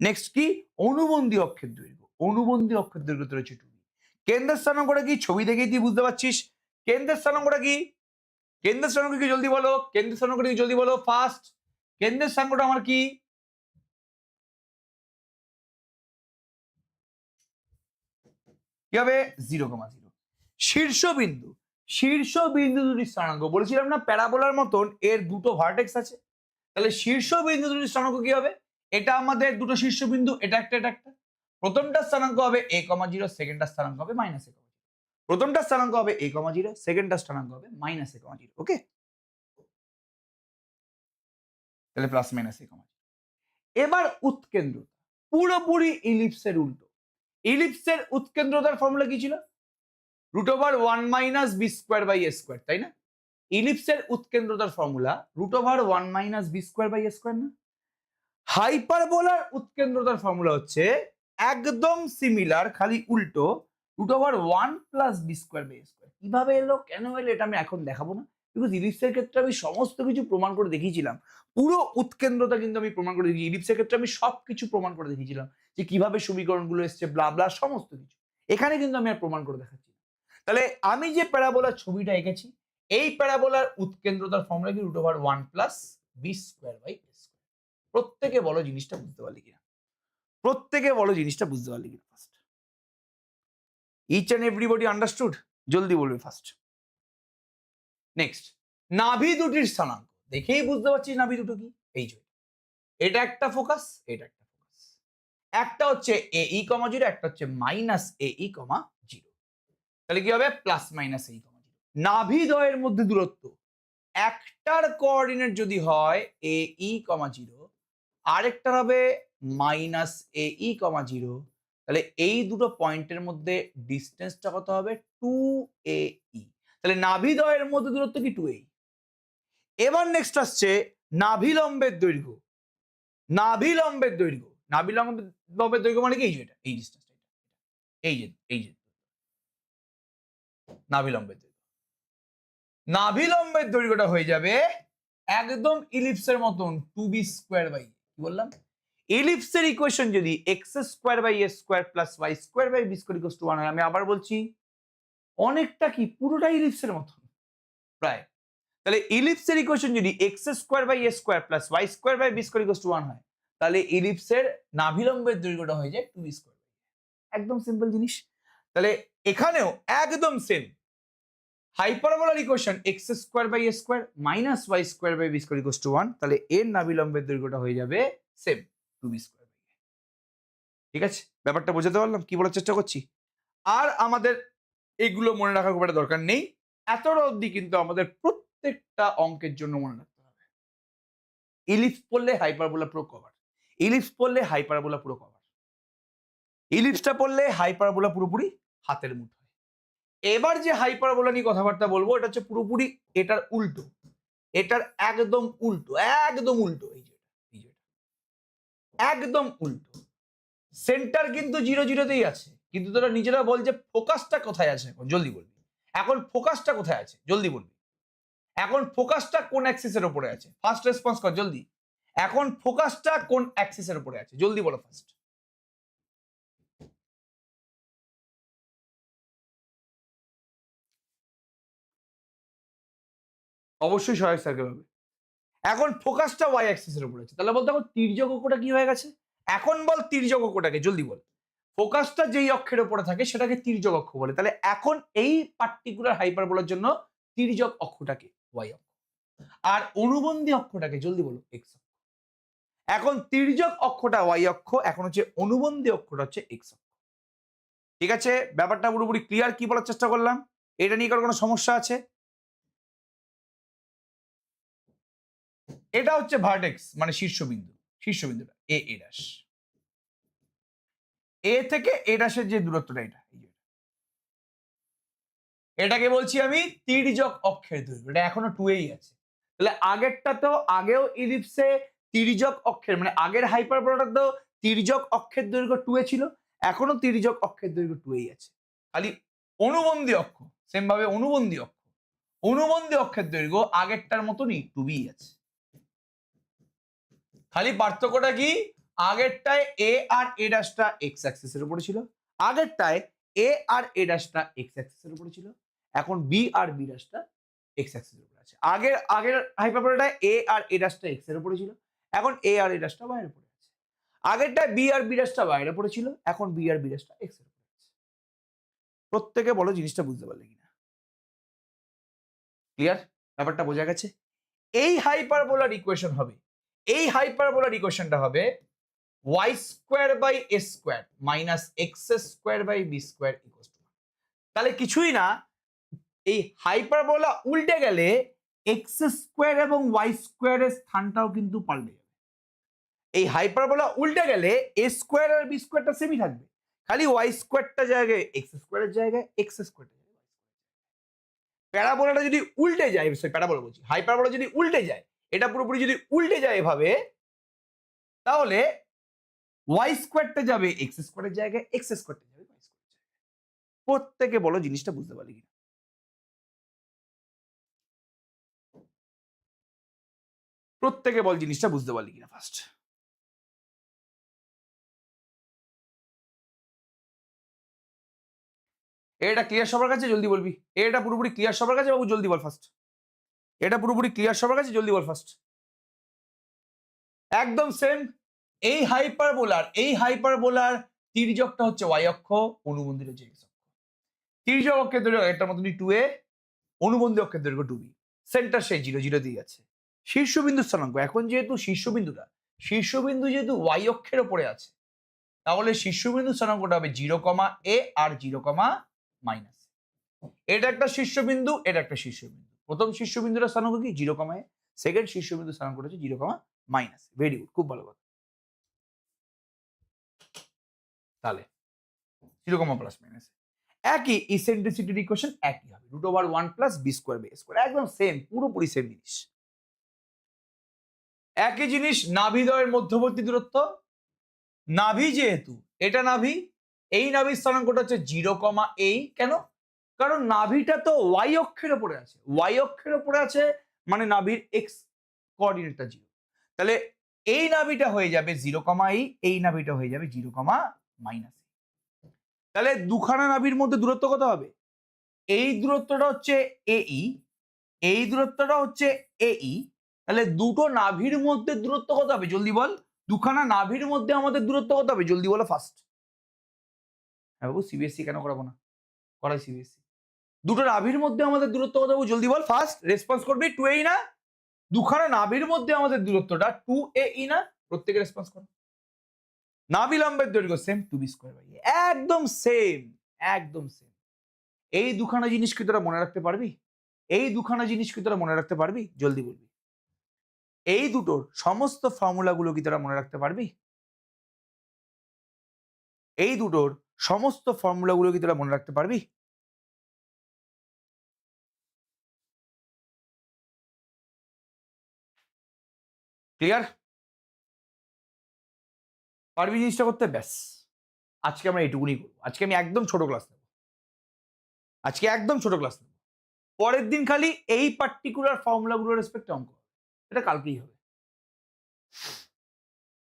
নেক্সট কি, অনুবন্ধী অক্ষের দৈর্ঘ্য, অনুবন্ধী অক্ষের দৈর্ঘ্য রয়েছে 2b। কেন্দ্রের স্থানাঙ্কটা কি, ছবি দেখেই তুই বুঝতে পারছিস। কেন্দ্রের স্থানাঙ্কটা কি, কেন্দ্রের স্থানাঙ্ক কি জলদি বলো, কেন্দ্রের স্থানাঙ্কটা কি জলদি বলো ফার্স্ট। কেন্দ্রের স্থানাঙ্কটা আমার কি, কি হবে, 0,0। শীর্ষবিন্দু, শীর্ষবিন্দু দুটি স্থানাঙ্ক, বলেছিলাম না প্যারাবোলার মতন এর দুটো ভার্টেক্স আছে। তাহলে শীর্ষবিন্দু দুটি স্থানাঙ্ক কি হবে, এটা আমাদের দুটো শীর্ষবিন্দু, এটা একটা এটা একটা। প্রথমটা স্থানাঙ্ক হবে a, 0, সেকেন্ডটা স্থানাঙ্ক হবে মাইনাস a, 0। প্রথমটা স্থানাঙ্ক হবে a, 0, সেকেন্ডটা স্থানাঙ্ক হবে মাইনাস a, 0। ওকে, তাহলে প্লাস মাইনাস a, 0। এবার উৎকেন্দ্রতা পুরোপুরি ইলিপসের উল্টো। ইলিপসের উৎকেন্দ্রতার ফর্মুলা কি ছিল? √1 - b²/a², তাই না? ইলিপসের উৎকেন্দ্রতার ফর্মুলা √1 - b²/a² না? হাইপারবোলার উৎকেন্দ্রতার ফর্মুলা হচ্ছে একদম সিমিলার, খালি উল্টো, √1 + b²/a²। কিভাবে এলো, কেন এলো, এটা আমি এখন দেখাবো না, বিকজ ইলিপসের ক্ষেত্রে আমি সমস্ত কিছু প্রমাণ করে দেখিয়েছিলাম। পুরো উৎকেন্দ্রতা কিন্তু আমি প্রমাণ করে দেখিয়েছি। ইলিপসের ক্ষেত্রে আমি সবকিছু প্রমাণ করে দেখিয়েছিলাম যে কিভাবে সমীকরণগুলো এসছে, ব্লা ব্লা সমস্ত কিছু। এখানে কিন্তু আমি আর প্রমাণ করে দেখাচ্ছি না। তাহলে আমি যে প্যারাবোলার ছবিটা এঁকেছি, এই প্যারাবোলার উৎকেন্দ্রতার ফর্মুলা কি √1 + b²/a²। প্রত্যেকে বলো জিনিসটা বুঝতে পারলি কিনা, প্রত্যেকে বলো জিনিসটা বুঝতে পারলি কিনা first. Each and everybody understood? জলদি বলবে ফার্স্ট। নেক্সট, নাভি দুটির স্থানাঙ্ক দেখেই বুঝতে পারছিস নাভি দুটো কি। এই যে এটা একটা ফোকাস, এটা একটা ফোকাস, একটা হচ্ছে AE,0, একটা হচ্ছে -AE,0। তাহলে কি হবে? +-AE,0। নাভিদ্বয়ের মধ্যে দূরত্ব একটার কোঅর্ডিনেট যদি হয় AE,0, আরেকটার হবে -AE,0, তাহলে এই দুটো পয়েন্টের মধ্যে ডিস্টেন্সটা কত হবে? 2AE। তাহলে নাভিদ্বয়ের মধ্যে দূরত্ব কি? 2AE। এবার নেক্সট আসছে নাভিলম্বের দৈর্ঘ্য। নাভিলম্বের দৈর্ঘ্য, নাভিলম্বের দৈর্ঘ্য মানে কি? এই যে এটা, এই ডিস্টেন্সটা, এই যে নাভিলম্বের দৈর্ঘ্য। নাভিলম্বের দৈর্ঘ্যটা হয়ে যাবে একদম ইলিপসের মতন 2b²/, কি বললাম? ইলিপসের ইকুয়েশন যদি x² + y² + b² = 1 হয়, আমি আবার বলছি অনেকটা কি পুরোটা ইলিপসের মতন প্রায়। তাহলে ইলিপসের ইকুয়েশন যদি x² + y² + b² = 1 হয়, তাহলে ইলিপসের নাভিলম্বের দৈর্ঘ্যটা হয়ে যায় 2b²। একদম সিম্পল জিনিস। তাহলে এখানেও একদম same হাইপারবোলার equation x² / a² - y² / b² = 1, তাহলে এর নাভিলম্বের দৈর্ঘ্যটা হয়ে যাবে সেম 2b²। ঠিক আছে, ব্যাপারটা বোঝাতে পারলাম কি বলার চেষ্টা করছি? আর আমাদের এগুলো মনে রাখার খুব একটা দরকার নেই। এতটা অবধি কিন্তু আমাদের প্রত্যেকটা অঙ্কের জন্য মনে রাখতে হবে। ইলিপস পড়লে হাইপারবোলা পুরো কভার, ইলিপস পড়লে হাইপারবোলা পুরো কভার, ইলিপসটা পড়লে হাইপারবোলা পুরোপুরি হাতের মুঠোয়। এবার যে হাইপারবোলা নিয়ে কথাবার্তা বলবো, এটা হচ্ছে পুরোপুরি এটার উল্টো, এটার একদম উল্টো, একদম উল্টো। এই যে একদম উল্টো। সেন্টার কিন্তু 0,0তেই আছে, কিন্তু তোরা নিজেরা বল যে ফোকাসটা কোথায় আছে এখন, জলদি বলবি। এখন ফোকাসটা কোথায় আছে, জলদি বলবি। এখন ফোকাসটা কোন অ্যাক্সিসের উপরে আছে? ফার্স্ট রেসপন্স কর জলদি। এখন ফোকাসটা কোন অ্যাক্সিসের উপরে আছে, জলদি বলো ফার্স্ট। অবশ্যই সহায়ক সার্কেল হবে। এখন ফোকাসটা ওয়াই অ্যাক্সিসের উপরে আছে, তাহলে বলতে এখন তির্যক অক্ষটা কি হয়ে গেছে? এখন বল তির্যক অক্ষটাকে, জলদি বল। ফোকাসটা যেই অক্ষের উপরে থাকে সেটাকে তির্যক অক্ষ বলে, তাহলে এখন এই পার্টিকুলার হাইপারবোলার জন্য তির্যক অক্ষটাকে ওয়াই অক্ষ, আর অনুবন্ধী অক্ষটাকে জলদি বলো এক্স অক্ষ। এখন তির্যক অক্ষটা ওয়াই অক্ষ, এখন হচ্ছে অনুবন্ধী অক্ষটা হচ্ছে এক্স অক্ষ। ঠিক আছে, ব্যাপারটা পুরোপুরি ক্লিয়ার? কি বলার চেষ্টা করলাম? এটা নিয়ে কারো কোনো সমস্যা আছে? এটা হচ্ছে ভার্টেক্স মানে শীর্ষবিন্দু, শীর্ষবিন্দুটা এ ড্যাশ, এ থেকে এ ড্যাশের যে দূরত্বটা এটা, এটাকে বলছি আমি তির্যক অক্ষের দৈর্ঘ্য। এটা এখনো 2এই আছে। তাহলে আগেরটা তো, আগেও ইলিপসে তির্যক অক্ষের মানে আগের হাইপারবোলাটা তো তির্যক অক্ষের দৈর্ঘ্য 2 এ ছিল, এখনো তির্যক অক্ষের দৈর্ঘ্য 2এই আছে। খালি অনুবন্ধী অক্ষ সেম ভাবে, অনুবন্ধী অক্ষ, অনুবন্ধী অক্ষের দৈর্ঘ্য আগেরটার মতনই 2b আছে। খালি পার্থক্যটা কি? আগেরটায় এ আর এ ড্যাশটা এক্স অ্যাক্সিসের উপরে ছিল, আগেরটায় এ আর এ ড্যাশটা এক্স অ্যাক্সিসের উপরে ছিল, এখন বি আর বি ড্যাশটা এক্স অ্যাক্সিসের উপরে আছে। আগের হাইপারবোলাটায় এ আর এ ড্যাশটা এক্স এর উপরে ছিল, এখন এ আর এ ড্যাশটা ওয়াই এর উপরে আছে। আগেরটায় বি আর বি ড্যাশটা ওয়াই এর উপরে ছিল, এখন বি আর বি ড্যাশটা এক্স এর উপরে আছে। প্রত্যেকে বলো জিনিসটা বুঝতে পারলে কিনা? ক্লিয়ার? ব্যাপারটা বোঝা গেছে? এই হাইপারবোলার ইকুয়েশন হবে, এই হাইপারবোলার ইকুয়েশনটা হবে y² / a² - x² / b² = 1। তাহলে কিছুই না, এই হাইপারবোলা উল্টে গেলে x² এবং y² এর স্থানটাও কিন্তু পাল্টে যাবে। এই হাইপারবোলা উল্টে গেলে a² আর b² সেমই থাকবে, খালি ওয়াই স্কোয়ারটা জায়গায় এক্স স্কোয়ারের জায়গায় এক্স স্কোয়ারটা জায়গায় প্যারাবোলাটা যদি উল্টে যায়, প্যারাবোলা বলছি, হাইপারবোলা যদি উল্টে যায়, এটা পুরোপুরি যদি উল্টে যায় এভাবে, তাহলে ওয়াই স্কোয়ারটা যাবে এক্স স্কোয়ারের জায়গায়, এক্স স্কোয়ারটা যাবে ওয়াই স্কোয়ারের জায়গায়। প্রত্যেকে বলো জিনিসটা বুঝতে পারলি কিনা? প্রত্যেকে বল জিনিসটা বুঝতে পারলি কিনা ফার্স্ট। এটা ক্লিয়ার সবার কাছে? জলদি বলবি। এটা পুরোপুরি ক্লিয়ার সবার কাছে? বাবু জলদি বল ফার্স্ট। এটা পুরোপুরি ক্লিয়ার সবার কাছে? জলদি বল ফার্স্ট। একদম সেম। এই হাইপারবোলার তির্যকটা হচ্ছে ওয়াই অক্ষ, অনুবন্ধীর হচ্ছে এক্স অক্ষ। তির্যক অক্ষের দৈর্ঘ্য এটার মতনই 2a, অনুবন্ধী অক্ষের দৈর্ঘ্য 2b, সেন্টার সেই 0 0 দিয়ে আছে। শীর্ষবিন্দু স্থানাঙ্ক, এখন যেহেতু শীর্ষবিন্দু যেহেতু ওয়াই অক্ষের ওপরে আছে, তাহলে শীর্ষবিন্দু স্থানাঙ্কটা হবে 0, আর 0, এটা একটা শীর্ষবিন্দু, এটা একটা শীর্ষবিন্দু। প্রথম শীর্ষবিন্দুর স্থানাঙ্ক কি 0, সেকেন্ড শীর্ষবিন্দু স্থানাঙ্ক হচ্ছে 0, ভেরি গুড, খুব ভালো কথা। তাহলে 0, একই ইসেন্ট্রিসিটির ইকুয়েশন একই হবে, √1 + b² একদম সেম, পুরোপুরি সেম জিনিস। একই জিনিস নাভিদ্বয়ের মধ্যবর্তী দূরত্ব, নাভি যেহেতু এটা নাভি, এই নাভির স্থানাঙ্কটা হচ্ছে 0, কেন? কারণ নাভিটা তো ওয়াই অক্ষের উপরে আছে, ওয়াই অক্ষের উপরে আছে মানে নাভির এক্স কোঅর্ডিনেটটা 0। তাহলে এই নাভিটা হয়ে যাবে 0, এই নাভিটা হয়ে যাবে 0, তাহলে দুখানা নাভির মধ্যে দূরত্ব কত হবে? এই দূরত্বটা হচ্ছে এই, এই দূরত্বটা হচ্ছে এই, তাহলে দুটো নাভির মধ্যে দূরত্ব কত হবে জলদি বল? দুখানা নাভির মধ্যে আমাদের দূরত্ব কত হবে জলদি বলো ফার্স্ট। হ্যাঁ বাবু, সিবিএসসি কেন করাবো না, করাই সিবিএসসি। দুটো নাভির মধ্যে আমাদের দূরত্ব কত হবে জলদি বল ফার্স্ট, রেসপন্স করবি। 2a না? দুখানা নাভির মধ্যে আমাদের দূরত্বটা 2a না? প্রত্যেকে রেসপন্স করো। নাভি লম্বের দৈর্ঘ্য সেম, 2b², একদম সেম, একদম সেম। এই দুখানা জিনিস কি তোরা মনে রাখতে পারবি? এই দুখানা জিনিস কি তোরা মনে রাখতে পারবি? জলদি বলবি। এই দুটোর সমস্ত ফর্মুলাগুলো কি তোরা মনে রাখতে পারবি? এই দুটোর সমস্ত ফর্মুলাগুলো কি তোরা মনে রাখতে পারবি? ক্লিয়ার? পারবি জিনিসটা করতে? ব্যাস, আজকে আমরা এইটুকুনি করবো। আজকে আমি একদম ছোট ক্লাস নেব, আজকে একদম ছোট ক্লাস নেব। পরের দিন খালি এই পার্টিকুলার ফর্মুলাগুলোর রেসপেক্টে অঙ্ক, এটা কালকেই হবে।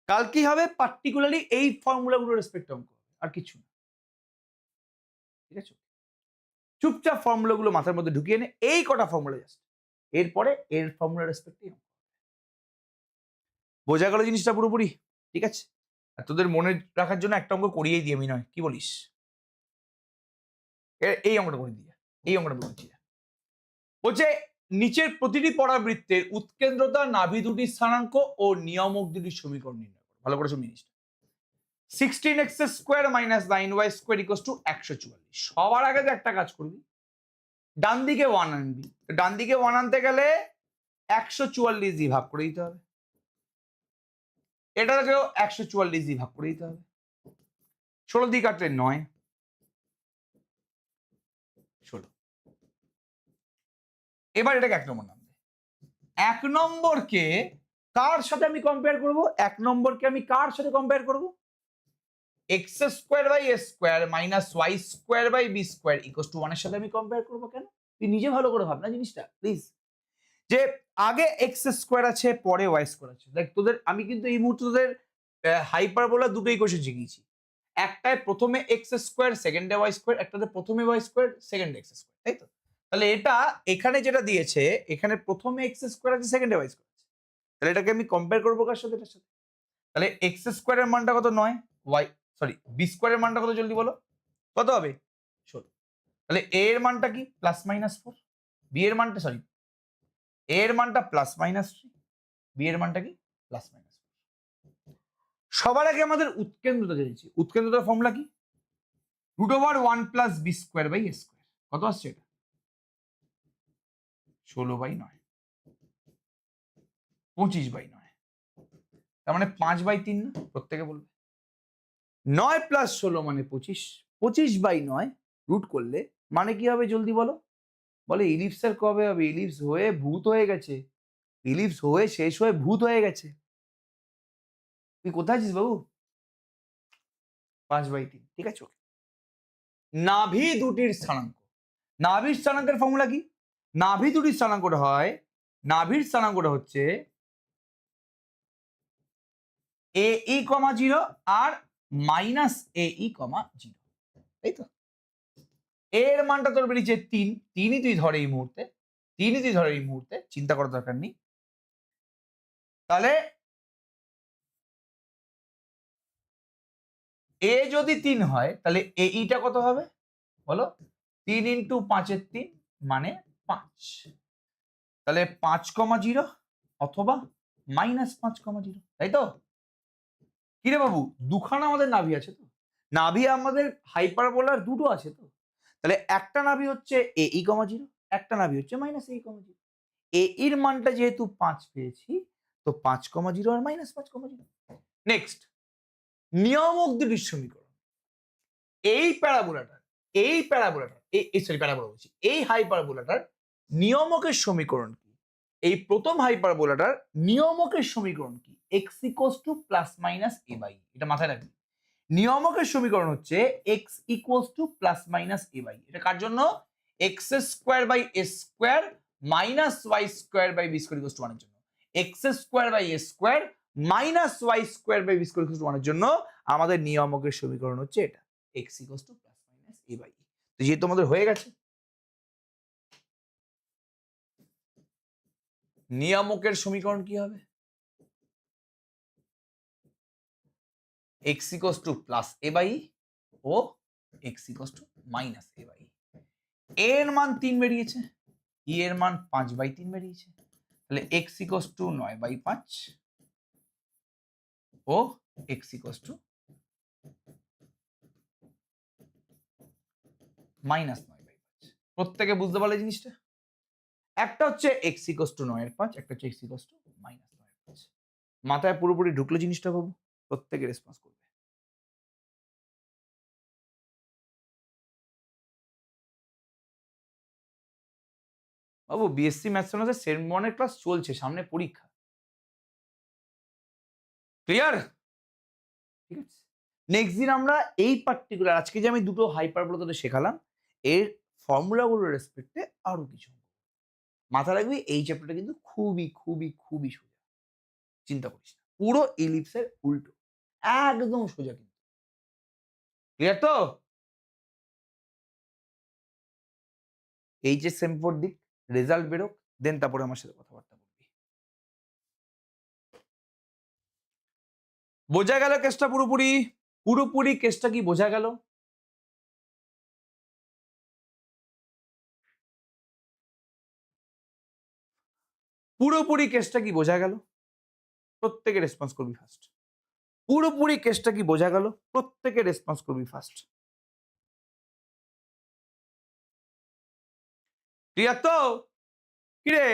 কালকেই হবে, পার্টিকুলারলি এই ফর্মুলাগুলোর রেসপেক্টে অঙ্ক, আর কিছু না। ঠিক আছে? চুপচাপ ফর্মুলাগুলো মাথার মধ্যে ঢুকিয়ে নে, এই কটা ফর্মুলা জাস্ট, এরপরে এর ফর্মুলা রেসপেক্টে অঙ্ক। বোঝা গেল জিনিসটা পুরোপুরি? ঠিক আছে? আর তোদের মনে রাখার জন্য একটা অঙ্ক করিয়েই দিই আমি, নয় কি বলিস? এই অঙ্কটা করে দিয়ে, এই অঙ্কটা বলছি। বলছে নিচের প্রতিটি পরাবৃত্তের উৎকেন্দ্রতা, নাভি দুটির স্থানাঙ্ক ও নিয়ামক দুটির সমীকরণ নির্ণয় করো। ভালো করে শুনে জিনিসটা। 16x² - 9y² = 144। সবার আগে যে একটা কাজ করবি, ডান দিকে 1 আনবি। ডান দিকে 1 আনতে গেলে 144 দিয়ে ভাগ করে দিতে হবে, এটাকেও 144 দিয়ে ভাগ করে দিতে হবে। 16 দিয়ে কাটলে 9, 16। এবার এটাকে 1 নম্বর নাম দে। 1 নম্বরকে কার সাথে আমি কম্পেয়ার করব? 1 নম্বরকে আমি কার সাথে কম্পেয়ার করব? x² / a² - y² / b² = 1 এর সাথে আমি কম্পেয়ার করব। কেন? তুই নিজে ভালো করে ভাব না জিনিসটা প্লিজ। যে আগে x² আছে, পরে y² আছে। দেখ তোদের আমি কিন্তু এই মুহূর্তে তোদের হাইপারবোলা দুটো ইকুয়েশন শিখিয়েছি। একটায় প্রথমে x², সেকেন্ডে y², একটাতে প্রথমে y², সেকেন্ডে x², তাই তো? তাহলে এটা এখানে যেটা দিয়েছে, এখানে প্রথমে x² আছে, সেকেন্ডে y² আছে। তাহলে এটাকে আমি কম্পেয়ার করবো কার সাথে? এটার সাথে। তাহলে x² এর মানটা কত? 9, b² এর মানটা কত জলদি বলো? কত হবে? 16। তাহলে a এর মানটা কি? +-4। b এর মানটা a এর মানটা +-3, b এর মানটা কি? +-4। সবার আগে আমাদের উৎকেন্দ্রতা জেনেছি। উৎকেন্দ্রতার ফর্মুলা কি? √1 + b²/a²। কত আসছে এটা? 16/9, 25/9। তার মানে 5/3 না? প্রত্যেকে বলবে 9 প্লাস 16 মানে 25, 25/9 রুট করলে মানে কি হবে জলদি বলো? বলে ইলিপসের কবে হবে? ইলিপস হয়ে ভূত হয়ে গেছে, ইলিপস হয়ে শেষ হয়ে ভূত হয়ে গেছে। তুই কোথায় আছিস বাবু? 5/3, ঠিক আছে। নাভি দুটির স্থানাঙ্ক, নাভির স্থানাঙ্কের ফর্মুলা কি? নাভি দুটির স্থানাঙ্কটা হয়, নাভির স্থানাঙ্কটা হচ্ছে AE, 0 আর -AE, 0, তাই তো? এর মানটা তোর বেরিয়েছে 3, 3ই তুই ধরে এই মুহূর্তে, 3ই তুই ধরে এই মুহূর্তে, চিন্তা করার দরকার নেই। তাহলে এ যদি 3 হয় তাহলে এইটা কত হবে বলো? 3 × 5 = 3 মানে 5। তাহলে 5,0 অথবা -5,0, তাই তো? কিরে বাবু, দুখানা আমাদের নাভি আছে তো? নাভি আমাদের হাইপারবোলার দুটো আছে তো? তাহলে একটা নাভি হচ্ছে AE, 0, একটা নাভি হচ্ছে -AE, 0। এ এর মানটা যেহেতু 5 পেয়েছি, তো 5,0 আর -5,0। নেক্সট, নিয়ামক দুটির সমীকরণ। এই প্যারাবোলাটার, এই প্যারাবোলাটার, সরি প্যারাবোলা বলছি, এই হাইপারবোলাটার নিয়ামকের সমীকরণ কি? এই প্রথম হাইপারবোলাটার নিয়ামকের সমীকরণ কি? x = ± a/e, এটা মাথায় রাখবি। নিয়ামকের সমীকরণ হচ্ছে x = ± a/e। এটা কার জন্য? x²/a² -y²/b² = 1 এর জন্য। x²/a² -y²/b² = 1 এর জন্য আমাদের নিয়ামকের সমীকরণ হচ্ছে এটা, x = ± a/e। তো যেহেতু আমাদের হয়ে গেছে, নিয়ামকের সমীকরণ কি হবে? x = +a/e ও x = -a/e। এর মান 3 বেরিয়েছে, ই এর মান 5/3 বেরিয়েছে। তাহলে x = 9/5 ও x = -9/5। প্রত্যেকে বুঝতে পারলে জিনিসটা? একটা হচ্ছে x = 9/5, একটা হচ্ছে x = -9/5। মাথায় পুরোপুরি ঢুকলো জিনিসটা বাবু? প্রত্যেকে রেসপন্স করবে। বাবু বিএসসি ম্যাথস অনার্সের সেম 1 এর ক্লাস চলছে, সামনে পরীক্ষা। ক্লিয়ার? ঠিক আছে। নেক্সট দিন আমরা এই পার্টিকুলার, আজকে যে আমি দুটো হাইপারবোলা তোদের শেখালাম, এর ফর্মুলাগুলোর রেসপেক্টে আরো কিছু। মাথায় রাখবি এই চ্যাপ্টারটা কিন্তু খুবই খুবই খুবই সোজা, চিন্তা করিস না। পুরো ইলিপসের উল্টো, একদম সোজা কিন্তু। ক্লিয়ার তো? এইচএস সেম4 দিক, রেজাল্ট বেরোক, দেন তারপরে আমার সাথে কথাবার্তা বলবি। বোঝা গেল কেসটা পুরোপুরি? পুরোপুরি কেসটা কি বোঝা গেল? পুরোপুরি কেসটা কি বোঝা গেল? প্রত্যেকে রেসপন্স করবি ফার্স্ট। পুরোপুরি কেসটা কি বোঝা গেল? প্রত্যেকে রেসপন্স করবি ফার্স্ট। ক্লিয়ার তো? কিরে?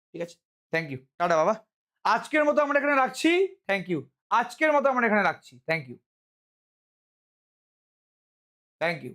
ঠিক আছে, থ্যাংক ইউ, টাটা বাবা। আজকের মতো আমরা এখানে রাখছি, থ্যাংক ইউ। আজকের মতো আমরা এখানে রাখছি, থ্যাংক ইউ, থ্যাংক ইউ।